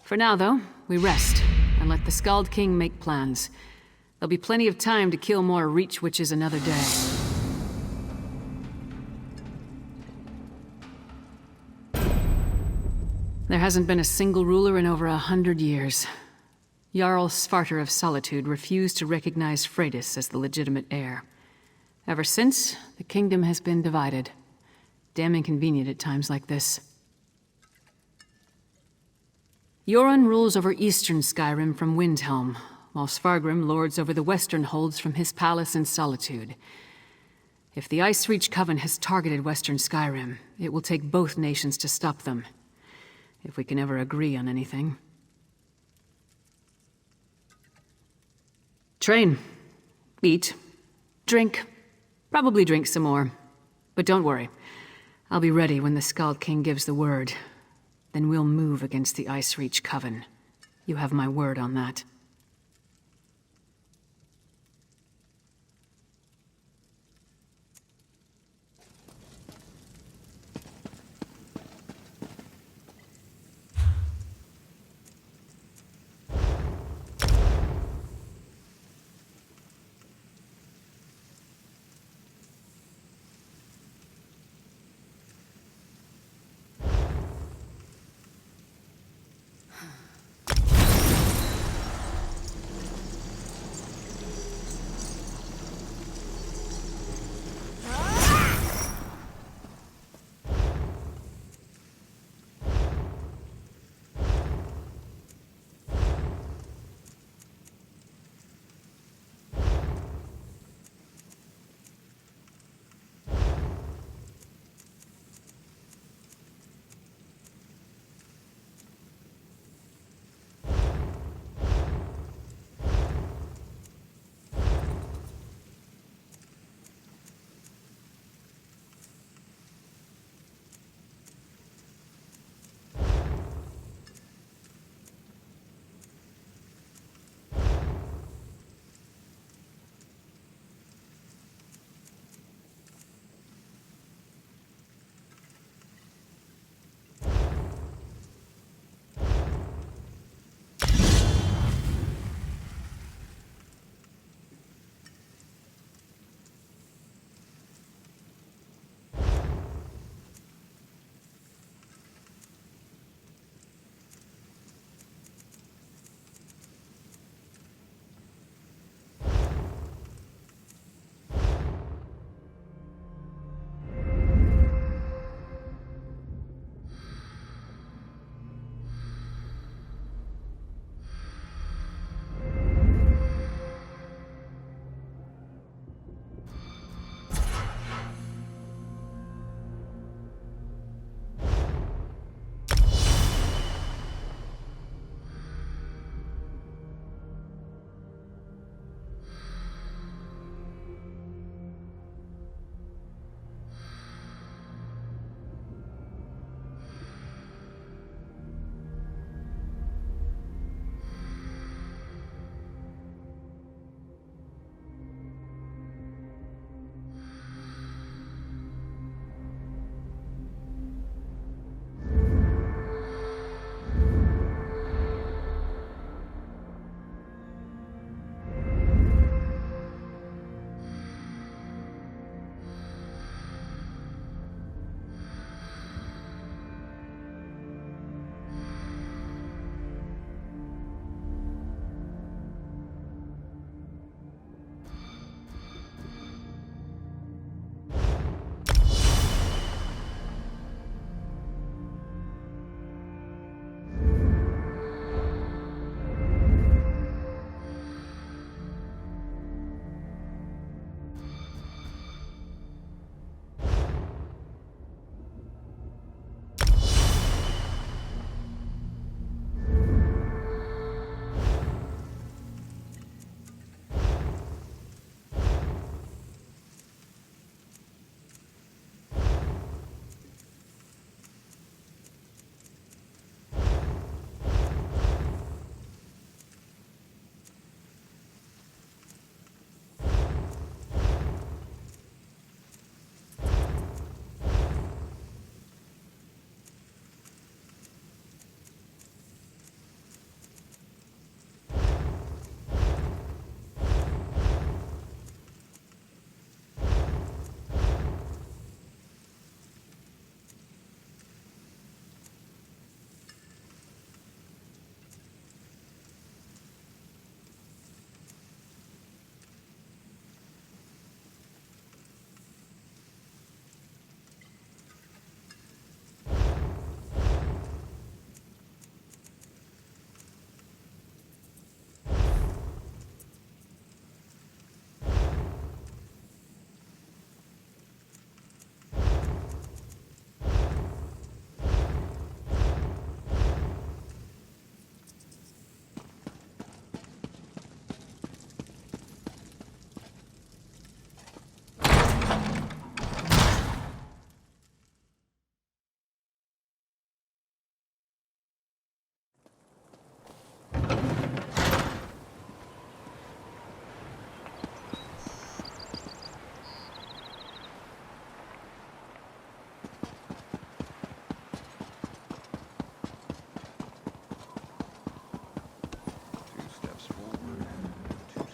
For now, though, we rest and let the Skald King make plans. There'll be plenty of time to kill more Reach Witches another day. There hasn't been a single ruler in over 100 years. Jarl Svarter of Solitude refused to recognize Freydis as the legitimate heir. Ever since, the kingdom has been divided. Damn inconvenient at times like this. Yoren rules over eastern Skyrim from Windhelm, while Svargrim lords over the western holds from his palace in Solitude. If the Ice Reach Coven has targeted western Skyrim, it will take both nations to stop them. If we can ever agree on anything. Train. Eat. Drink. Probably drink some more. But don't worry. I'll be ready when the Skald King gives the word. Then we'll move against the Ice Reach Coven. You have my word on that.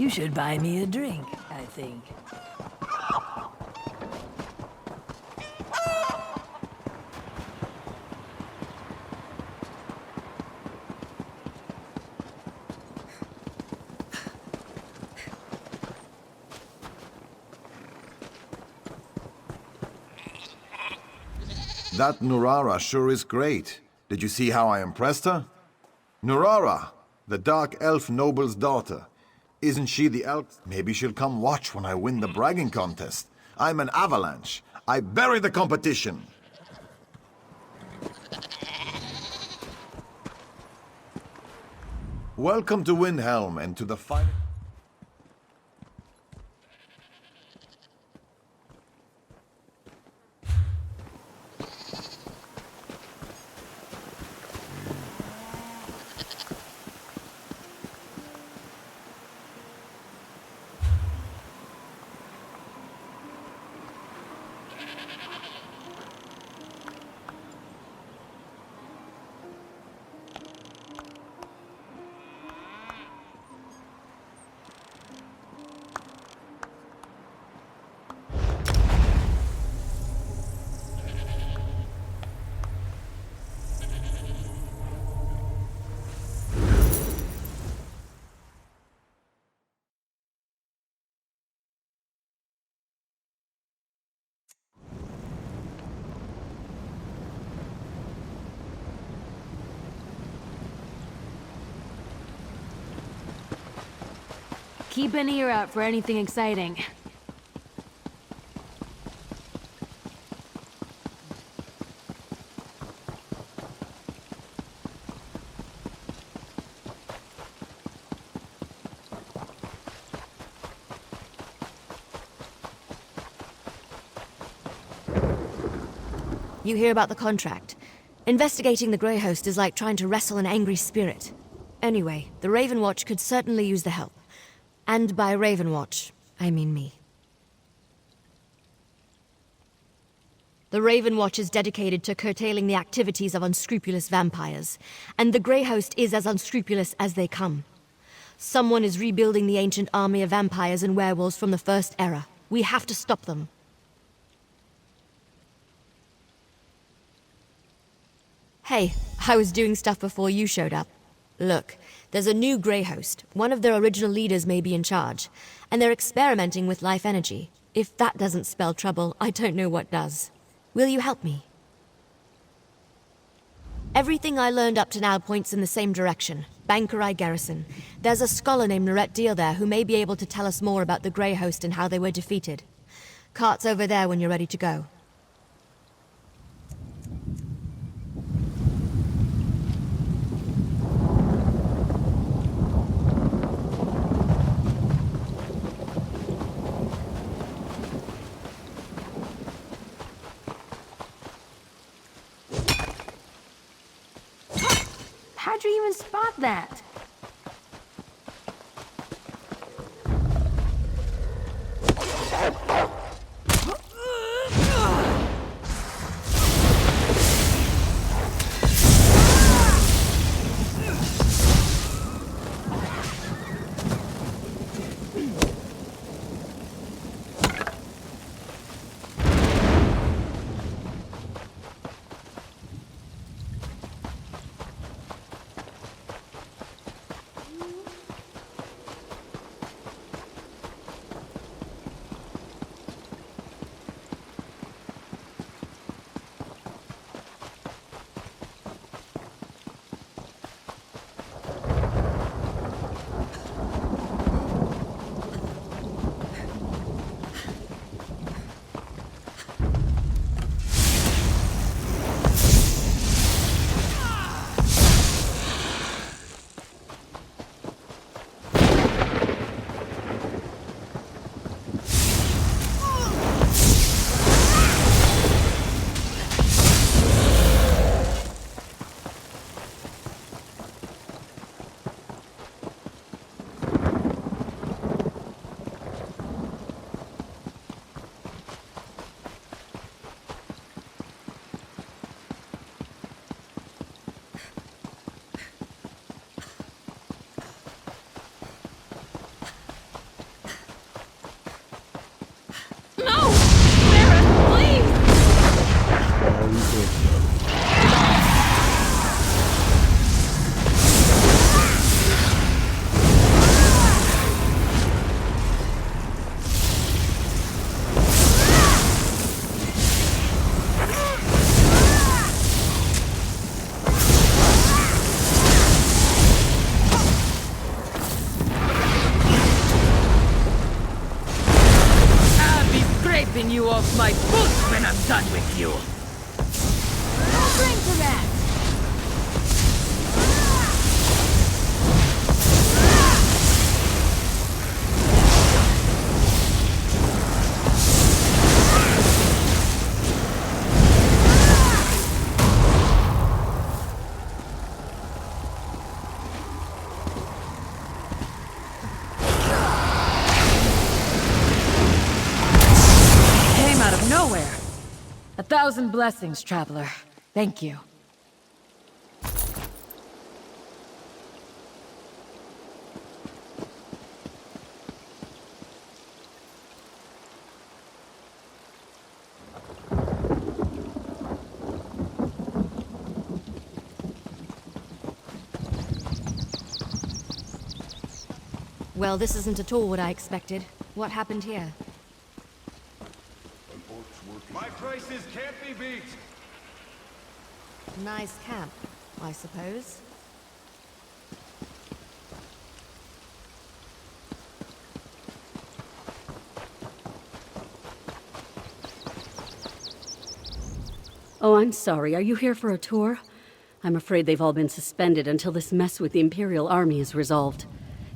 You should buy me a drink, I think. That Nurara sure is great. Did you see how I impressed her? Nurara, the Dark Elf noble's daughter. Isn't she the elf? Maybe she'll come watch when I win the bragging contest. I'm an avalanche. I bury the competition. Welcome to Windhelm and to the fight. Keep an ear out for anything exciting. You hear about the contract. Investigating the Grey Host is like trying to wrestle an angry spirit. Anyway, the Raven Watch could certainly use the help. And by Raven Watch, I mean me. The Raven Watch is dedicated to curtailing the activities of unscrupulous vampires, and the Grey Host is as unscrupulous as they come. Someone is rebuilding the ancient army of vampires and werewolves from the First Era. We have to stop them. Hey, I was doing stuff before you showed up. Look, there's a new Grey Host. One of their original leaders may be in charge, and they're experimenting with life energy. If that doesn't spell trouble, I don't know what does. Will you help me? Everything I learned up to now points in the same direction. Bankerai Garrison. There's a scholar named Norette Deal there who may be able to tell us more about the Grey Host and how they were defeated. Cart's over there when you're ready to go. How'd you even spot that? I'll be scraping you off my boots when I'm done with you. No drink to that! Came out of nowhere. 1,000 blessings, traveler. Thank you. Well, this isn't at all what I expected. What happened here? My prices can't be beat. Nice camp, I suppose. Oh, I'm sorry. Are you here for a tour? I'm afraid they've all been suspended until this mess with the Imperial Army is resolved.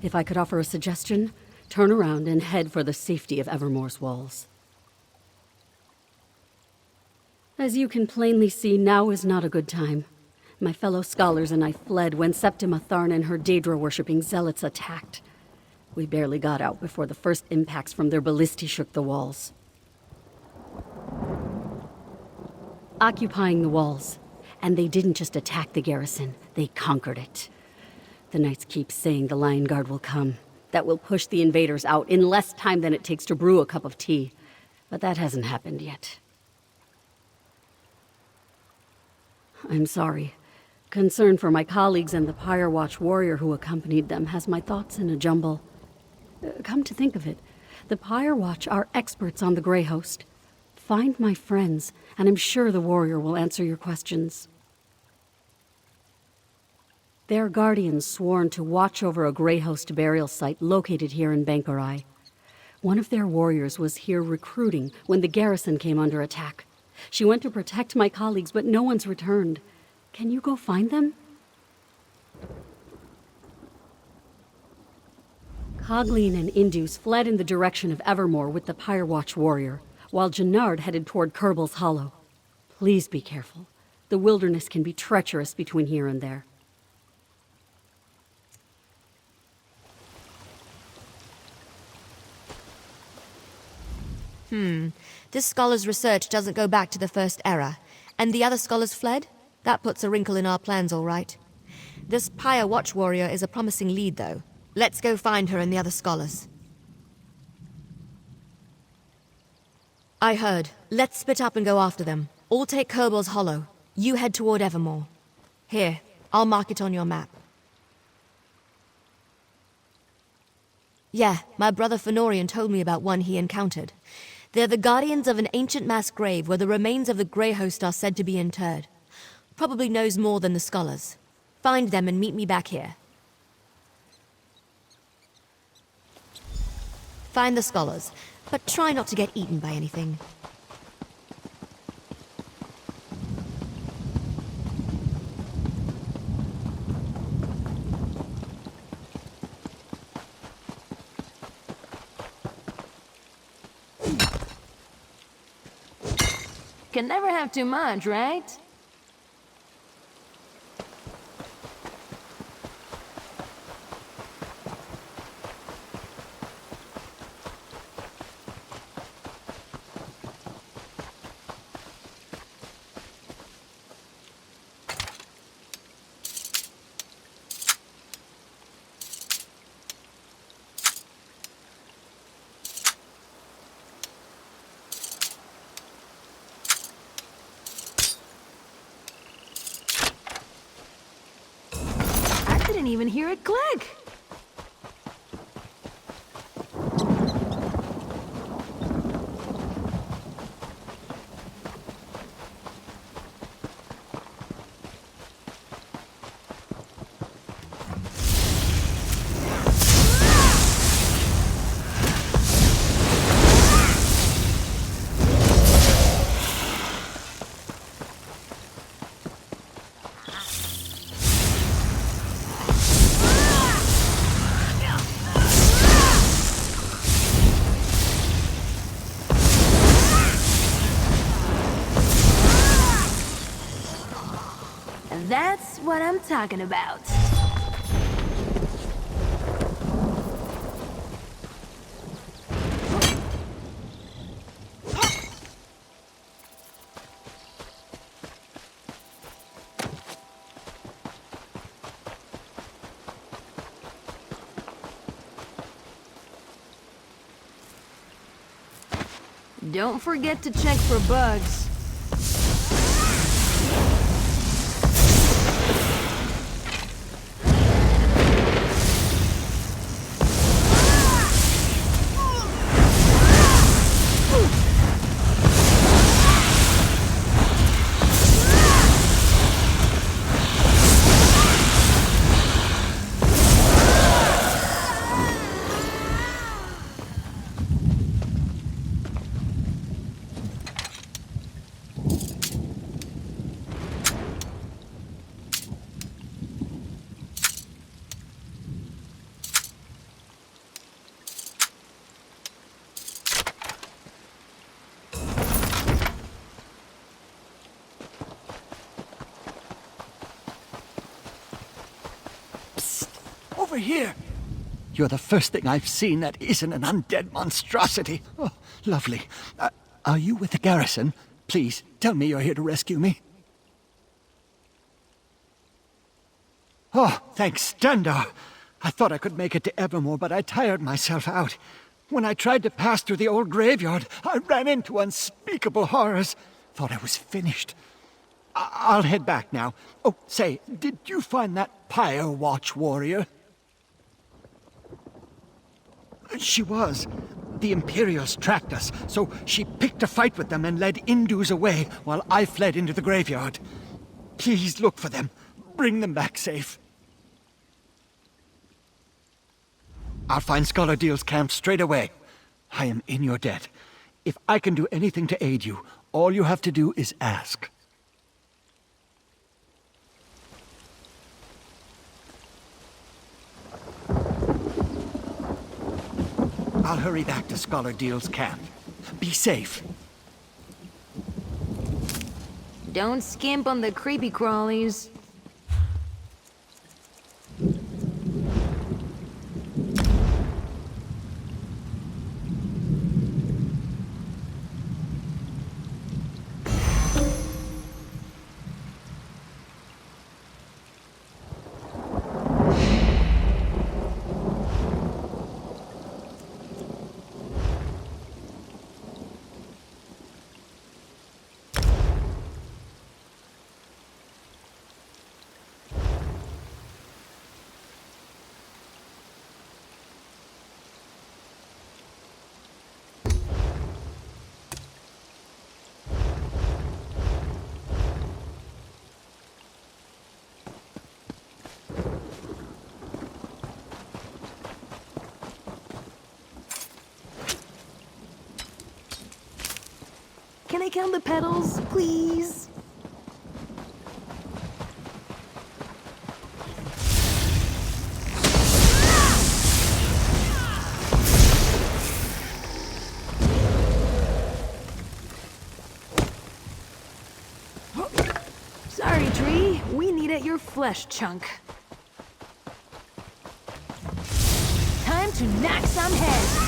If I could offer a suggestion, turn around and head for the safety of Evermore's walls. As you can plainly see, now is not a good time. My fellow scholars and I fled when Septima Tharn and her Daedra-worshipping zealots attacked. We barely got out before the first impacts from their ballistae shook the walls. Occupying the walls. And they didn't just attack the garrison, they conquered it. The Knights keep saying the Lion Guard will come, that will push the invaders out in less time than it takes to brew a cup of tea. But that hasn't happened yet. I'm sorry. Concern for my colleagues and the Pyre Watch warrior who accompanied them has my thoughts in a jumble. Come to think of it, the Pyre Watch are experts on the Grey Host. Find my friends, and I'm sure the warrior will answer your questions. They're guardians sworn to watch over a Grey Host burial site located here in Bankarai. One of their warriors was here recruiting when the garrison came under attack. She went to protect my colleagues, but no one's returned. Can you go find them? Cogleen and Indus fled in the direction of Evermore with the Pyre Watch warrior, while Jannard headed toward Kerbal's Hollow. Please be careful. The wilderness can be treacherous between here and there. This scholar's research doesn't go back to the First Era. And the other scholars fled? That puts a wrinkle in our plans, all right. This Pyre Watch warrior is a promising lead, though. Let's go find her and the other scholars. I heard. Let's split up and go after them. All take Kerbal's Hollow. You head toward Evermore. Here, I'll mark it on your map. Yeah, my brother Fenorian told me about one he encountered. They're the guardians of an ancient mass grave where the remains of the Grey Host are said to be interred. Probably knows more than the scholars. Find them and meet me back here. Find the scholars, but try not to get eaten by anything. Can never have too much, right? can't even hear it click. That's what I'm talking about. Don't forget to check for bugs. Over here! You're the first thing I've seen that isn't an undead monstrosity. Oh, lovely. Are you with the garrison? Please, tell me you're here to rescue me. Oh, thanks, Stendarr. I thought I could make it to Evermore, but I tired myself out. When I tried to pass through the old graveyard, I ran into unspeakable horrors. Thought I was finished. I'll head back now. Oh, say, did you find that Pyre Watch warrior? She was. The Imperials tracked us, so she picked a fight with them and led Indus away while I fled into the graveyard. Please look for them. Bring them back safe. I'll find Skallagrim's camp straight away. I am in your debt. If I can do anything to aid you, all you have to do is ask. I'll hurry back to Skallagrim's camp. Be safe. Don't skimp on the creepy crawlies. Can I count the petals, please? Sorry, tree. We needed your flesh chunk. Time to knock some heads.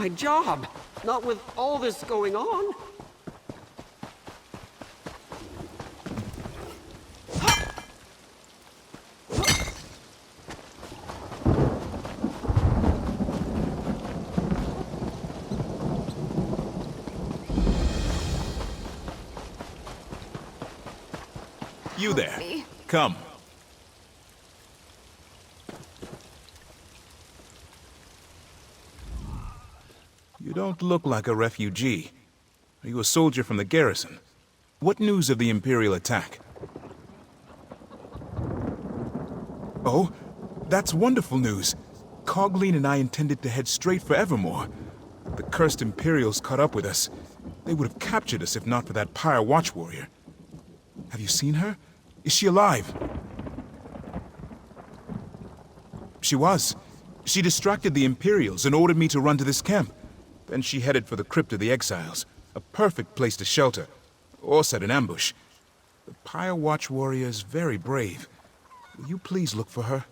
my job. Not with all this going on. You there. Come. You don't look like a refugee. Are you a soldier from the garrison? What news of the Imperial attack? Oh, that's wonderful news. Cogleen and I intended to head straight for Evermore. The cursed Imperials caught up with us. They would have captured us if not for that Pyre Watch warrior. Have you seen her? Is she alive? She was. She distracted the Imperials and ordered me to run to this camp. Then she headed for the Crypt of the Exiles, a perfect place to shelter, or set an ambush. The Pyre Watch warrior is very brave. Will you please look for her?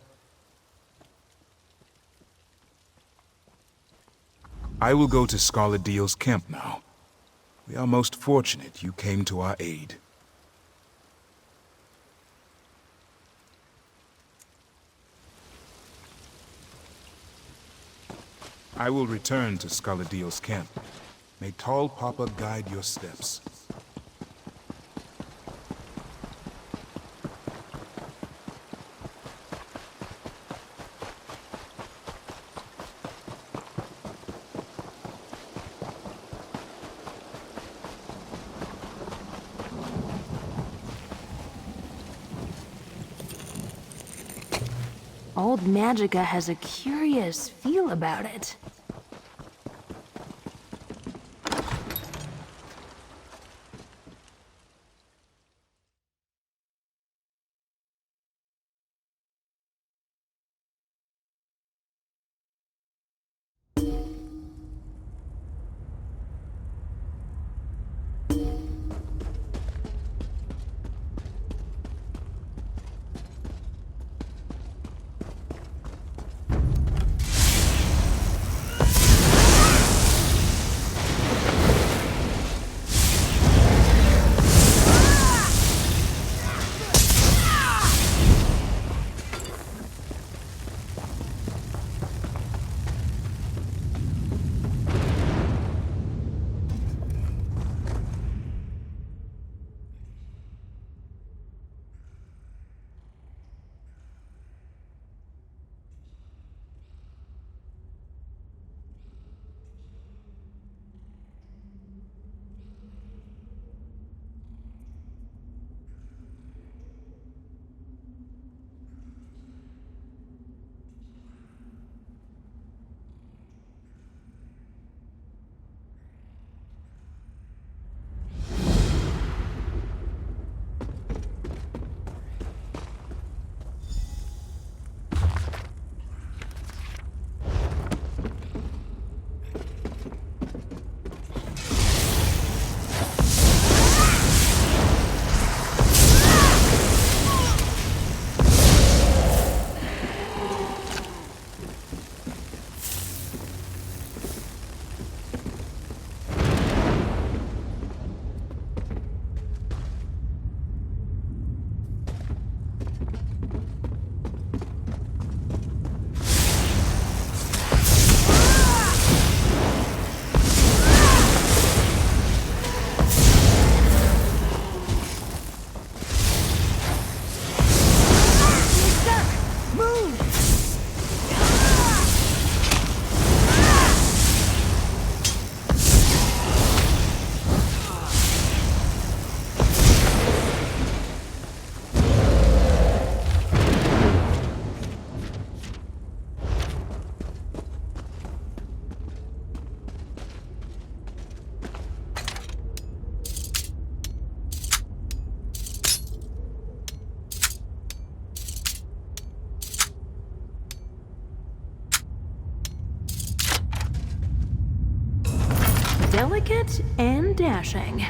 I will go to Scarlet Deal's camp now. We are most fortunate you came to our aid. I will return to Scarlet Deal's camp. May Tall Papa guide your steps. Old Magica has a curious feel about it. Delicate and dashing.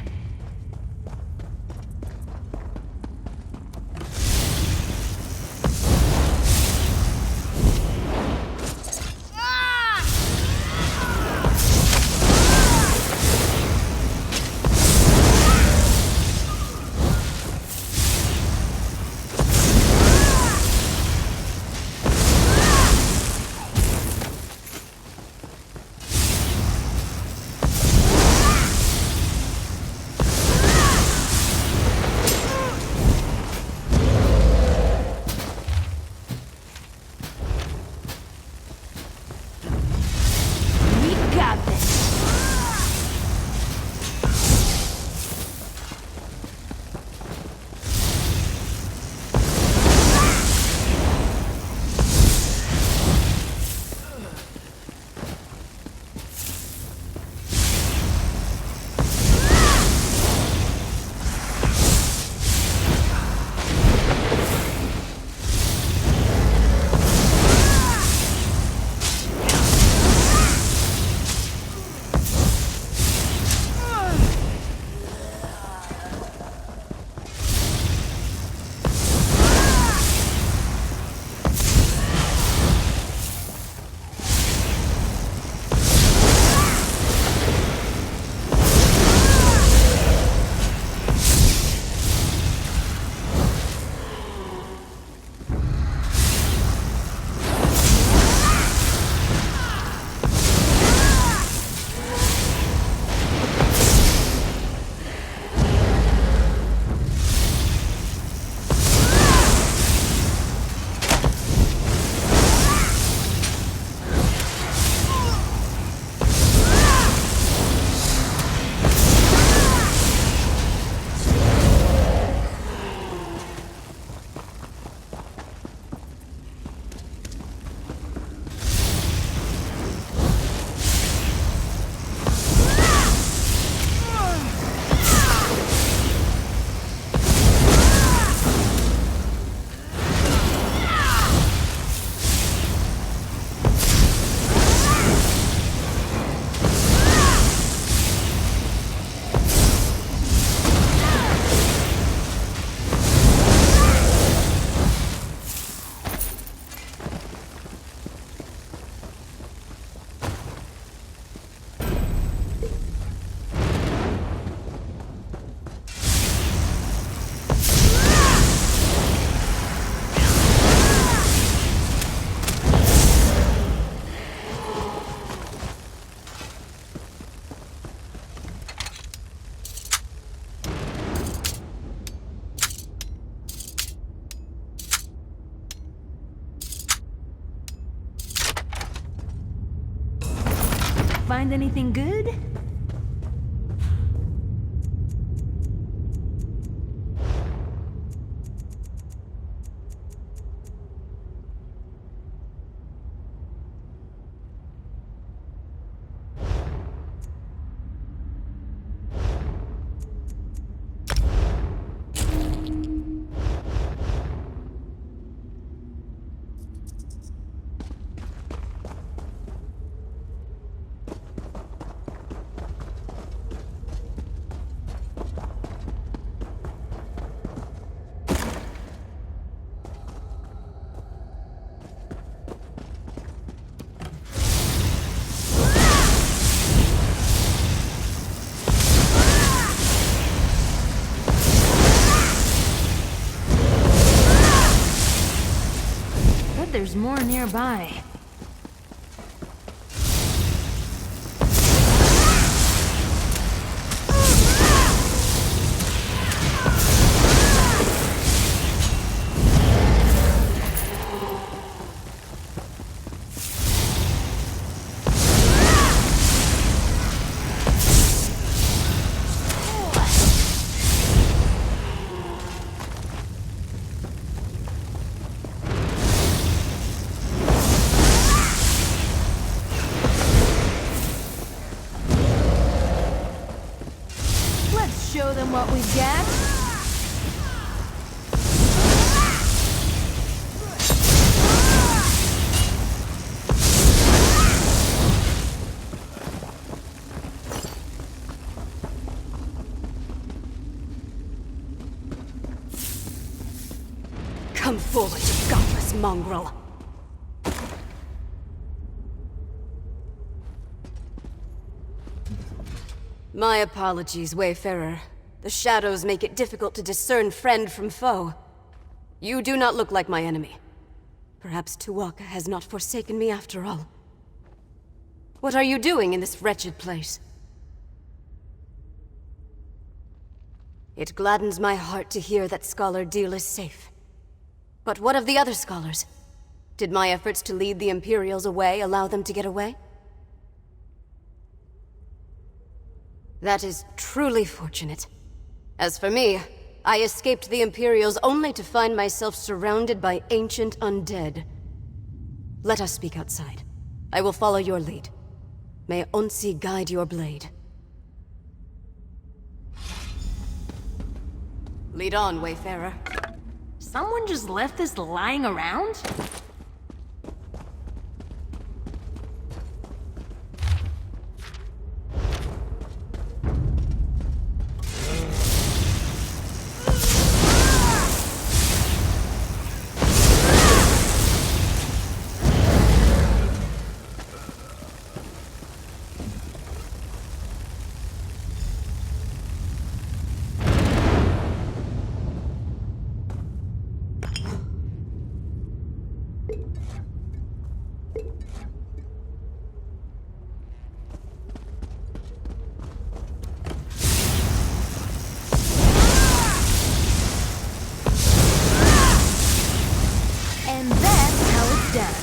find anything good? There's more nearby. Show them what we got. Come forward, you gutless mongrel. My apologies, Wayfarer. The shadows make it difficult to discern friend from foe. You do not look like my enemy. Perhaps Tuwaka has not forsaken me after all. What are you doing in this wretched place? It gladdens my heart to hear that Scholar Deal is safe. But what of the other scholars? Did my efforts to lead the Imperials away allow them to get away? That is truly fortunate. As for me, I escaped the Imperials only to find myself surrounded by ancient undead. Let us speak outside. I will follow your lead. May Onsi guide your blade. Lead on, Wayfarer. Someone just left this lying around? And that's how it's done.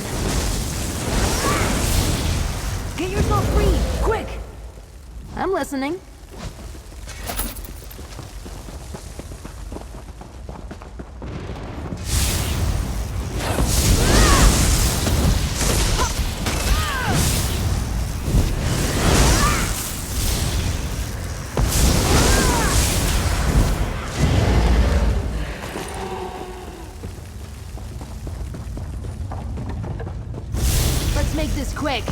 Get yourself free, quick! I'm listening. Let's make this quick.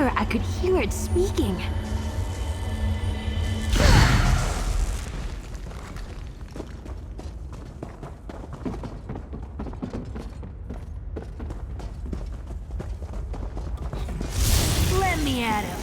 swear I could hear it speaking. Let me at him.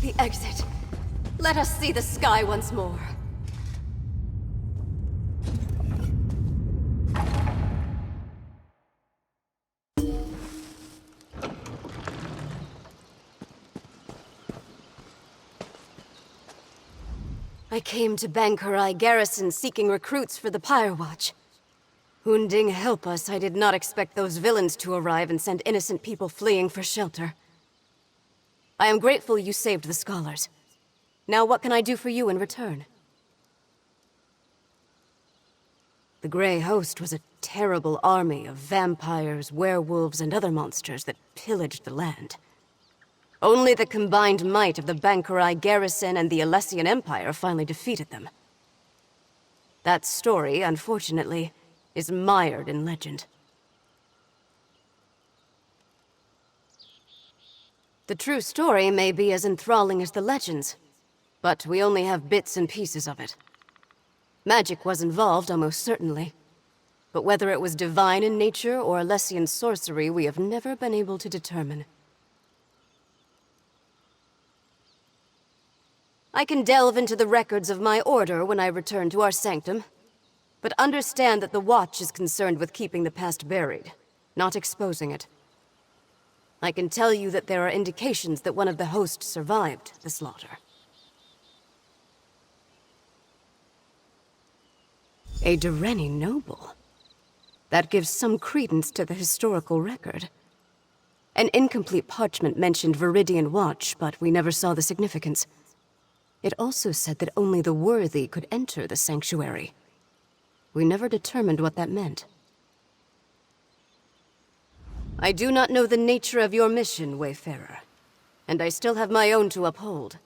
The exit. Let us see the sky once more. I came to Bankurai Garrison seeking recruits for the Pyre Watch. Hunding help us, I did not expect those villains to arrive and send innocent people fleeing for shelter. I am grateful you saved the scholars. Now what can I do for you in return? The Grey Host was a terrible army of vampires, werewolves, and other monsters that pillaged the land. Only the combined might of the Bankurai Garrison and the Alessian Empire finally defeated them. That story, unfortunately, is mired in legend. The true story may be as enthralling as the legends, but we only have bits and pieces of it. Magic was involved, almost certainly. But whether it was divine in nature or Alessian sorcery, we have never been able to determine. I can delve into the records of my order when I return to our sanctum, but understand that the Watch is concerned with keeping the past buried, not exposing it. I can tell you that there are indications that one of the hosts survived the slaughter. A Dureni noble. That gives some credence to the historical record. An incomplete parchment mentioned Viridian Watch, but we never saw the significance. It also said that only the worthy could enter the sanctuary. We never determined what that meant. I do not know the nature of your mission, Wayfarer, and I still have my own to uphold.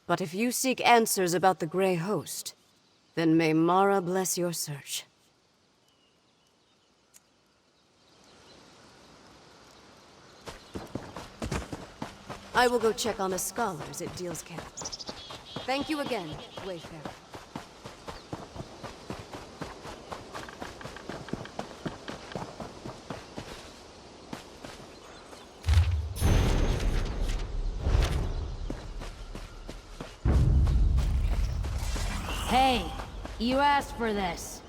But if you seek answers about the Grey Host, then may Mara bless your search. I will go check on the scholars at Deal's camp. Thank you again, Wayfarer. Hey, you asked for this.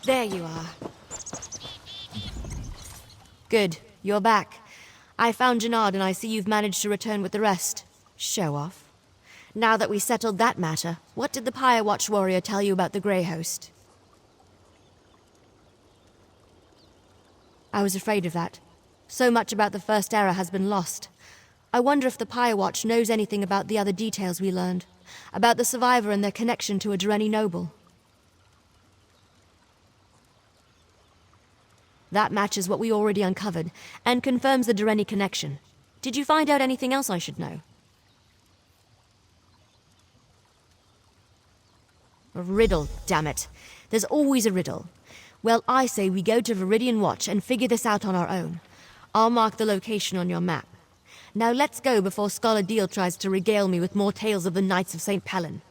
There you are. Good, you're back. I found Jannard and I see you've managed to return with the rest. Show off. Now that we settled that matter, what did the Pyre Watch warrior tell you about the Grey Host? I was afraid of that. So much about the First Era has been lost. I wonder if the Pyre Watch knows anything about the other details we learned. About the survivor and their connection to a Dureni noble. That matches what we already uncovered, and confirms the Dureni connection. Did you find out anything else I should know? A riddle, damn it. There's always a riddle. Well, I say we go to Viridian Watch and figure this out on our own. I'll mark the location on your map. Now let's go before Scholar Deal tries to regale me with more tales of the Knights of St. Pallin.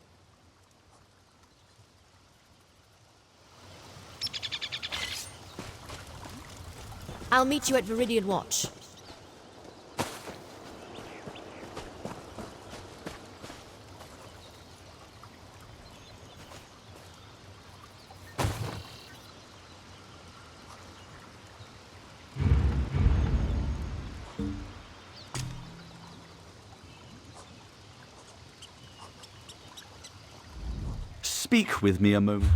I'll meet you at Viridian Watch. Speak with me a moment.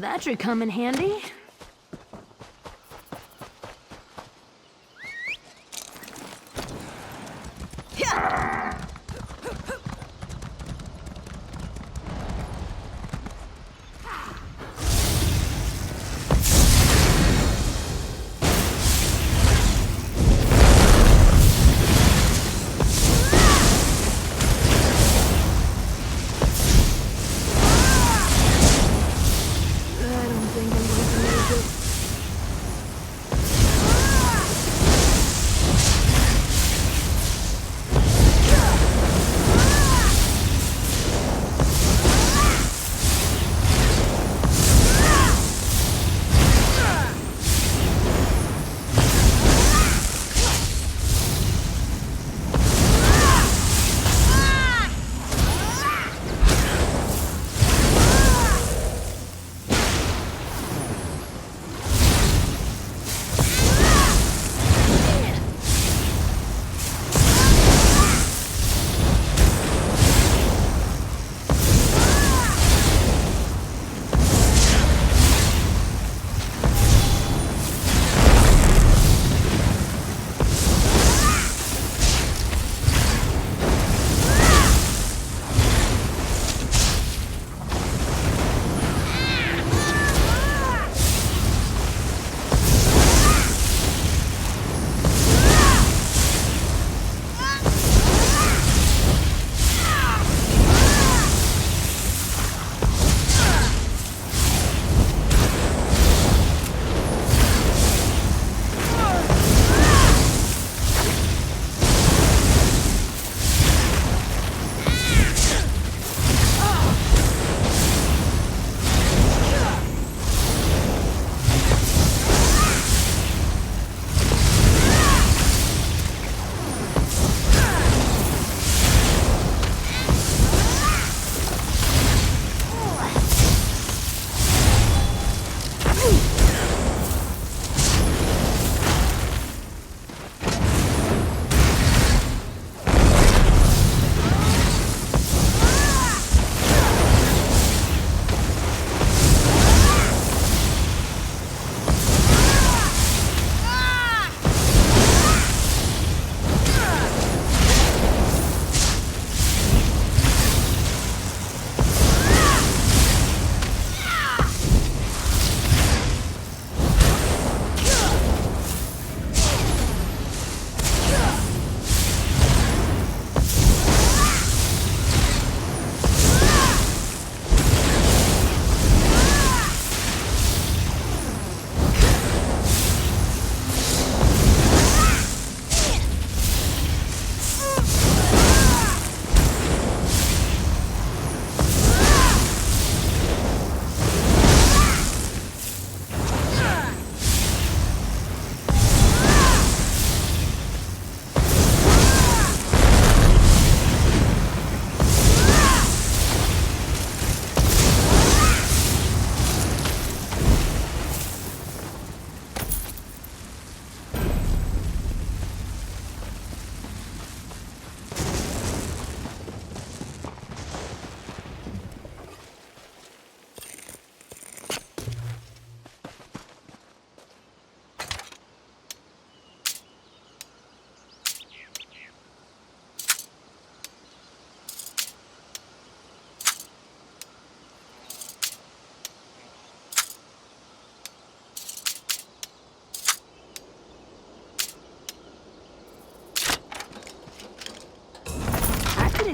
That should come in handy.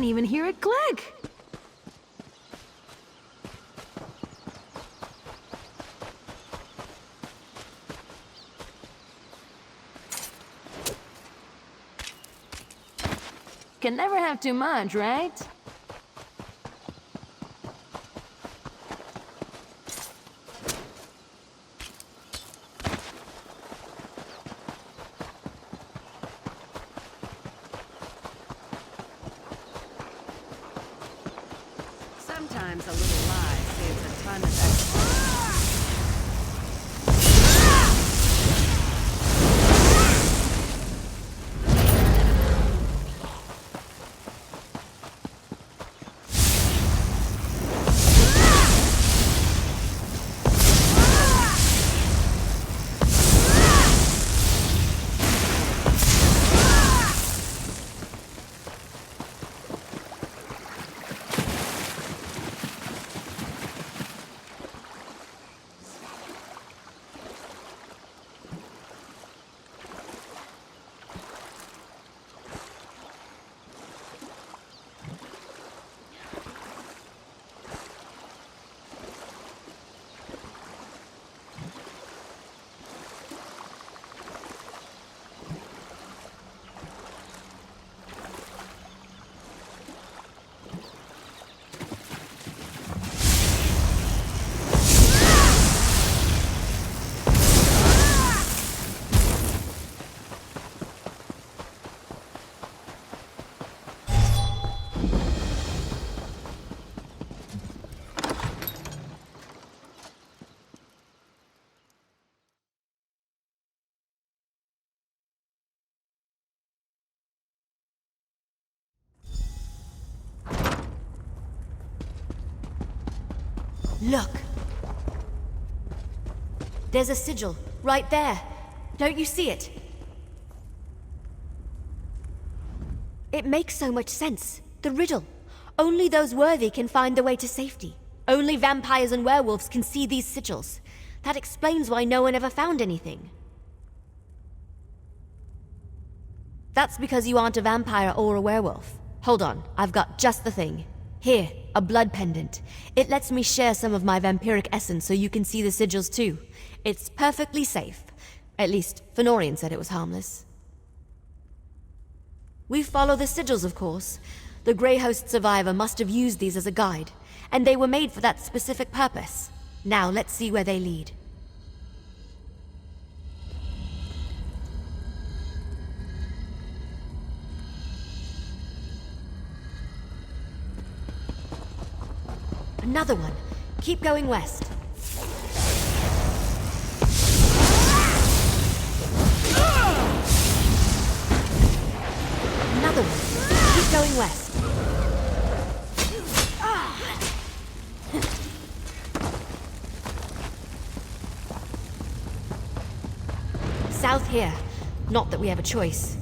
can even hear it click! Can never have too much, right? Sometimes a little lie saves a ton of extra. Look! There's a sigil, right there. Don't you see it? It makes so much sense. The riddle. Only those worthy can find the way to safety. Only vampires and werewolves can see these sigils. That explains why no one ever found anything. That's because you aren't a vampire or a werewolf. Hold on, I've got just the thing. Here, a blood pendant. It lets me share some of my vampiric essence so you can see the sigils too. It's perfectly safe. At least, Fenorian said it was harmless. We follow the sigils, of course. The Grey Host survivor must have used these as a guide, and they were made for that specific purpose. Now, let's see where they lead. Another one. Keep going west. Another one. Keep going west. South here. Not that we have a choice.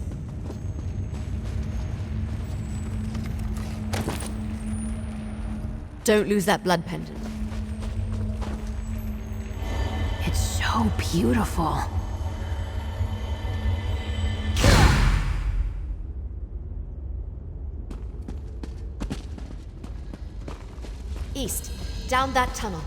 Don't lose that blood pendant. It's so beautiful. East, down that tunnel.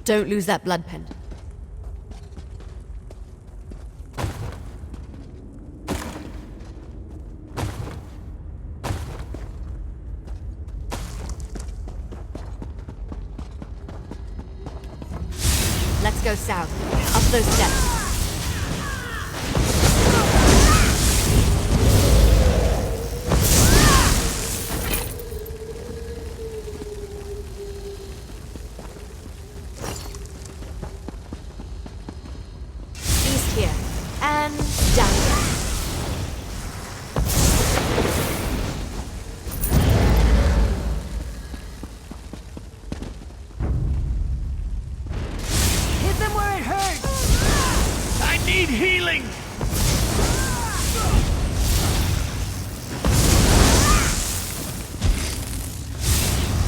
Don't lose that blood pendant. Let's go south, up those steps.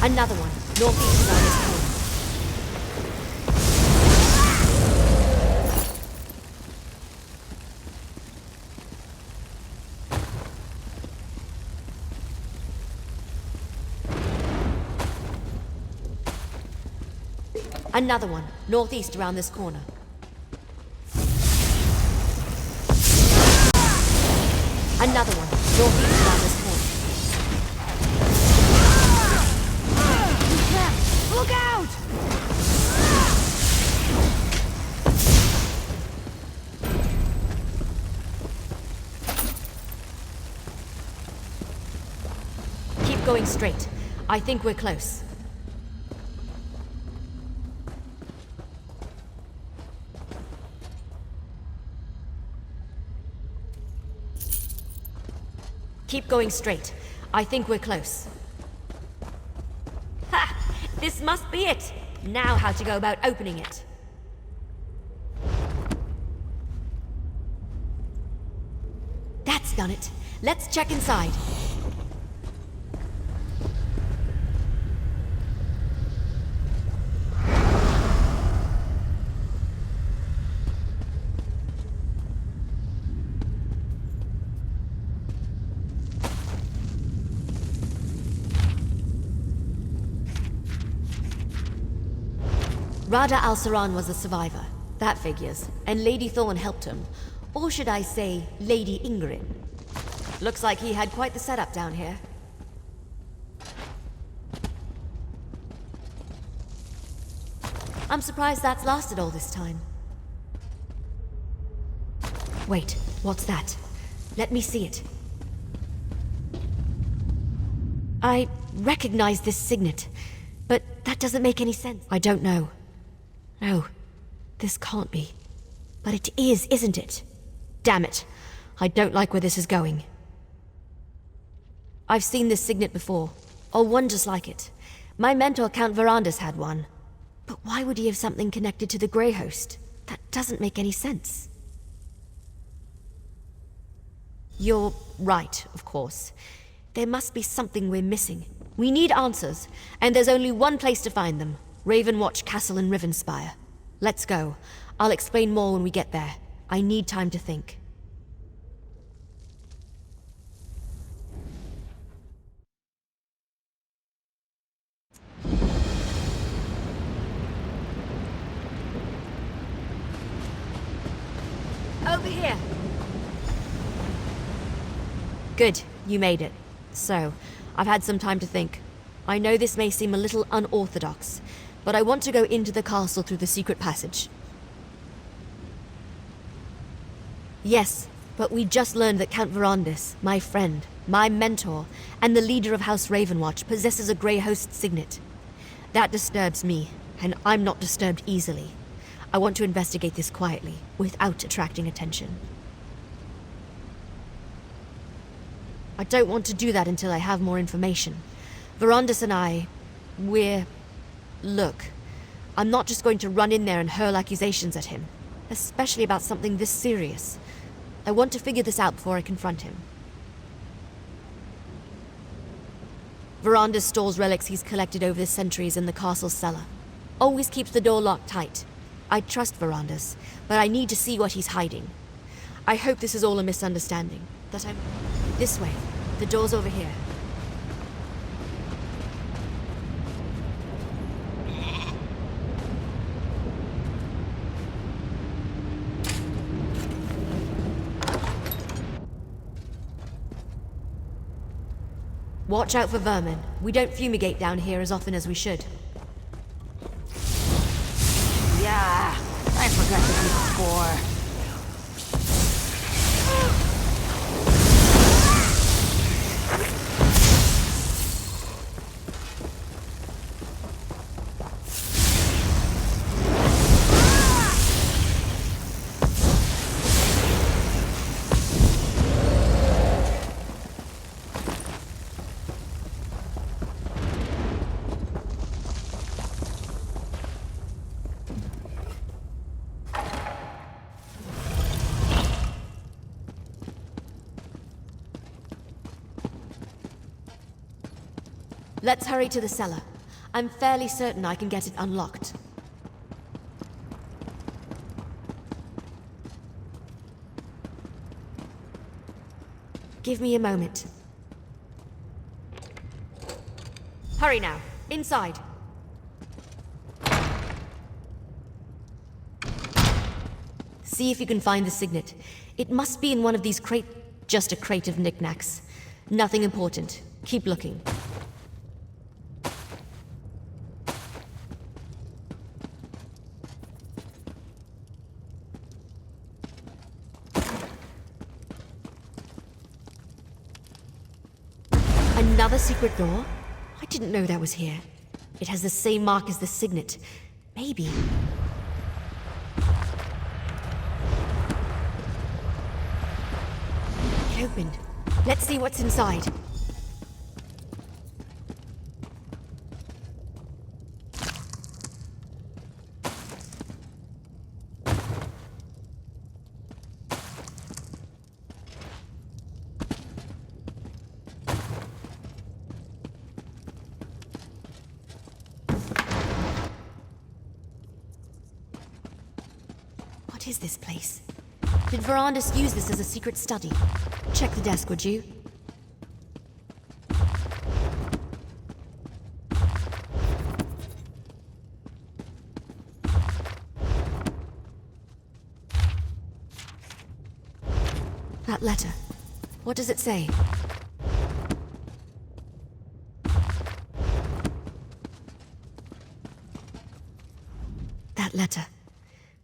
Another one, northeast around this corner. Another one, northeast around this corner. Another one, northeast around this corner. Look out! Keep going straight. I think we're close. Keep going straight. I think we're close. Ha! This must be it! Now how to go about opening it. That's done it. Let's check inside. Rada al-Saran was a survivor. That figures. And Lady Thorn helped him. Or should I say, Lady Ingrid. Looks like he had quite the setup down here. I'm surprised that's lasted all this time. Wait, what's that? Let me see it. I recognize this signet, but that doesn't make any sense. I don't know. No, this can't be. But it is, isn't it? Damn it. I don't like where this is going. I've seen this signet before, or one just like it. My mentor, Count Verandis, had one. But why would he have something connected to the Grey Host? That doesn't make any sense. You're right, of course. There must be something we're missing. We need answers, and there's only one place to find them. Ravenwatch Castle in Rivenspire. Let's go. I'll explain more when we get there. I need time to think. Over here! Good, you made it. So, I've had some time to think. I know this may seem a little unorthodox, but I want to go into the castle through the secret passage. Yes, but we just learned that Count Verandis, my friend, my mentor, and the leader of House Ravenwatch possesses a Grey Host signet. That disturbs me, and I'm not disturbed easily. I want to investigate this quietly, without attracting attention. I don't want to do that until I have more information. Verandis and I, Look, I'm not just going to run in there and hurl accusations at him, especially about something this serious. I want to figure this out before I confront him. Verandis stores relics he's collected over the centuries in the castle's cellar. Always keeps the door locked tight. I trust Verandis, but I need to see what he's hiding. I hope this is all a misunderstanding, that I'm... This way. The door's over here. Watch out for vermin. We don't fumigate down here as often as we should. Yeah, I forgot to keep score. Let's hurry to the cellar. I'm fairly certain I can get it unlocked. Give me a moment. Hurry now. Inside. See if you can find the signet. It must be in one of these just a crate of knickknacks. Nothing important. Keep looking. Another secret door? I didn't know that was here. It has the same mark as the signet. Maybe. It opened. Let's see what's inside. What is this place? Did Verandis use this as a secret study? Check the desk, would you? That letter. What does it say? That letter.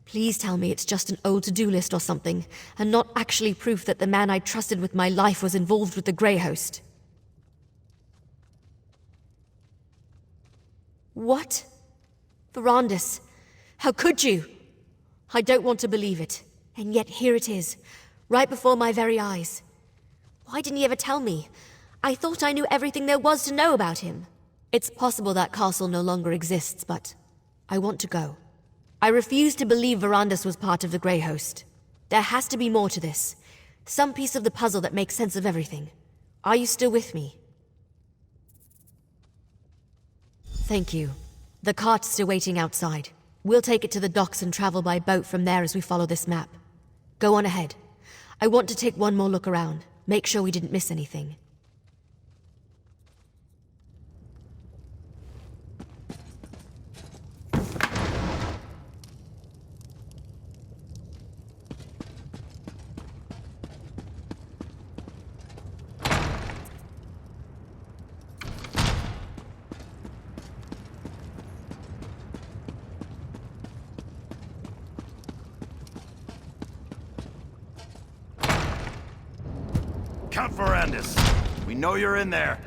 Please tell me it's just an old to-do list or something, and not actually proof that the man I trusted with my life was involved with the Grey Host. What? Verandis, how could you? I don't want to believe it, and yet here it is, right before my very eyes. Why didn't he ever tell me? I thought I knew everything there was to know about him. It's possible that castle no longer exists, but I want to go. I refuse to believe Verandis was part of the Grey Host. There has to be more to this. Some piece of the puzzle that makes sense of everything. Are you still with me? Thank you. The cart's still waiting outside. We'll take it to the docks and travel by boat from there as we follow this map. Go on ahead. I want to take one more look around. Make sure we didn't miss anything. Count Verandis, we know you're in there.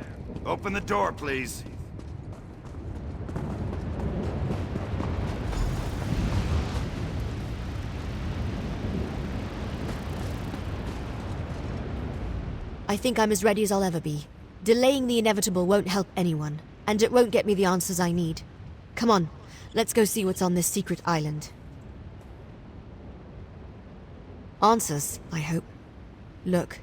Open the door, please. I think I'm as ready as I'll ever be. Delaying the inevitable won't help anyone, and it won't get me the answers I need. Come on, let's go see what's on this secret island. Answers, I hope. Look,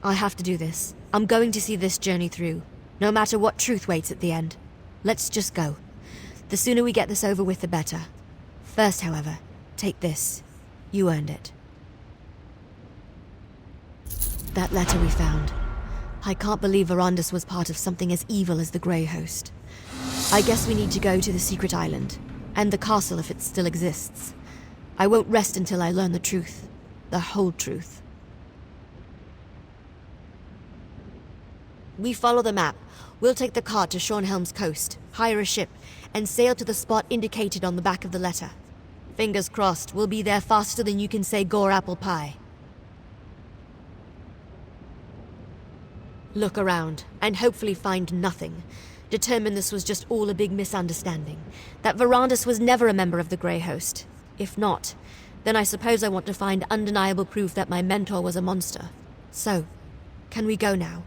I have to do this. I'm going to see this journey through, no matter what truth waits at the end. Let's just go. The sooner we get this over with, the better. First, however, take this. You earned it. That letter we found. I can't believe Verandis was part of something as evil as the Grey Host. I guess we need to go to the secret island, and the castle if it still exists. I won't rest until I learn the truth. The whole truth. We follow the map. We'll take the cart to Shornhelm's coast, hire a ship, and sail to the spot indicated on the back of the letter. Fingers crossed, we'll be there faster than you can say gore apple pie. Look around, and hopefully find nothing. Determine this was just all a big misunderstanding. That Verandis was never a member of the Grey Host. If not, then I suppose I want to find undeniable proof that my mentor was a monster. So, can we go now?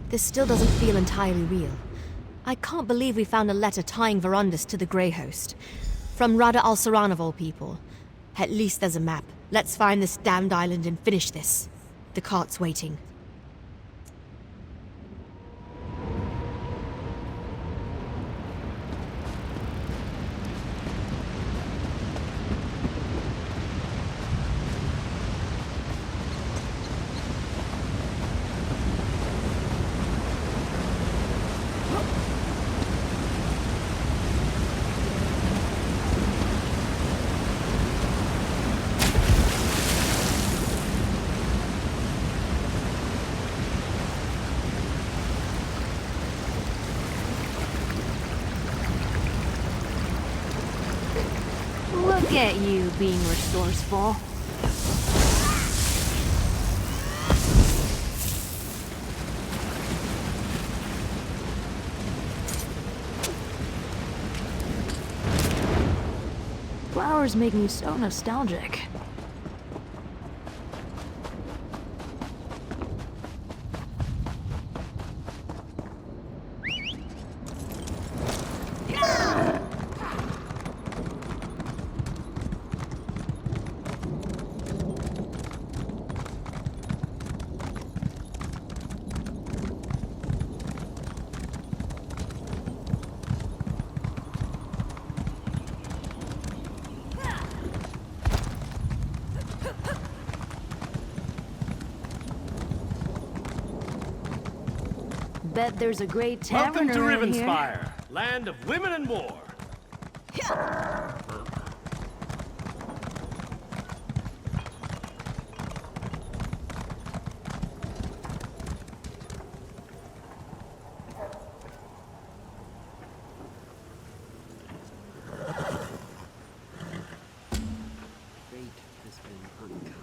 This still doesn't feel entirely real. I can't believe we found a letter tying Verandis to the Grey Host. From Rada al-Saran of all people. At least there's a map. Let's find this damned island and finish this. The cart's waiting. at you being resourceful. Flowers make me so nostalgic. Bet there's a great tavern Welcome to around here. Rivenspire, land of women and war. Fate has been unkind.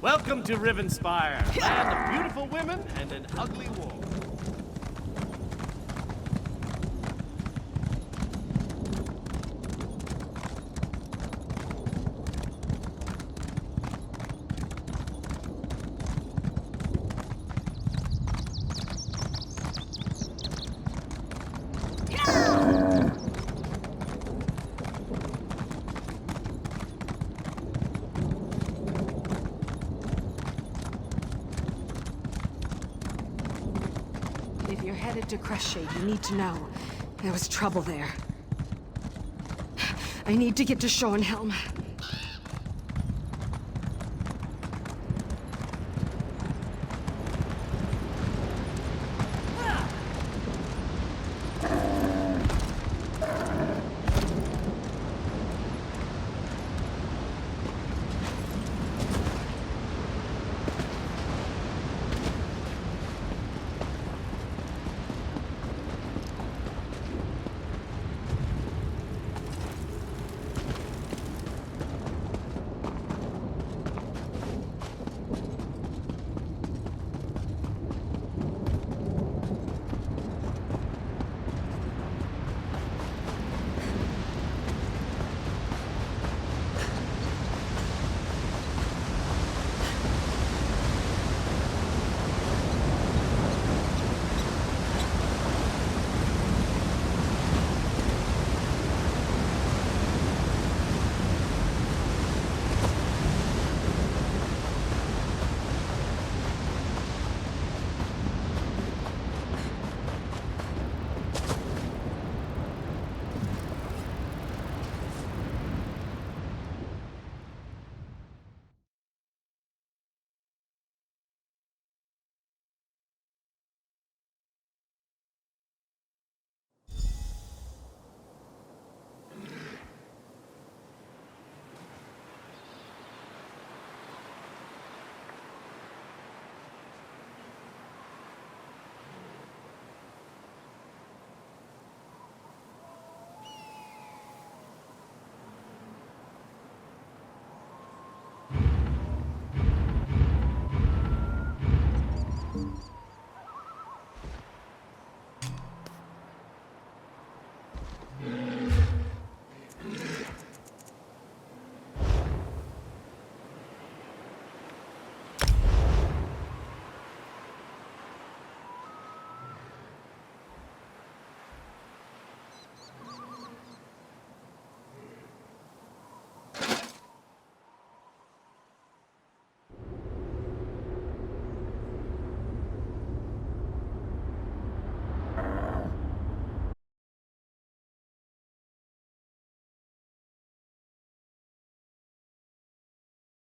Welcome to Rivenspire, land of beautiful women and an ugly war. If you're headed to Crestshade, you need to know. There was trouble there. I need to get to Schoenhelm.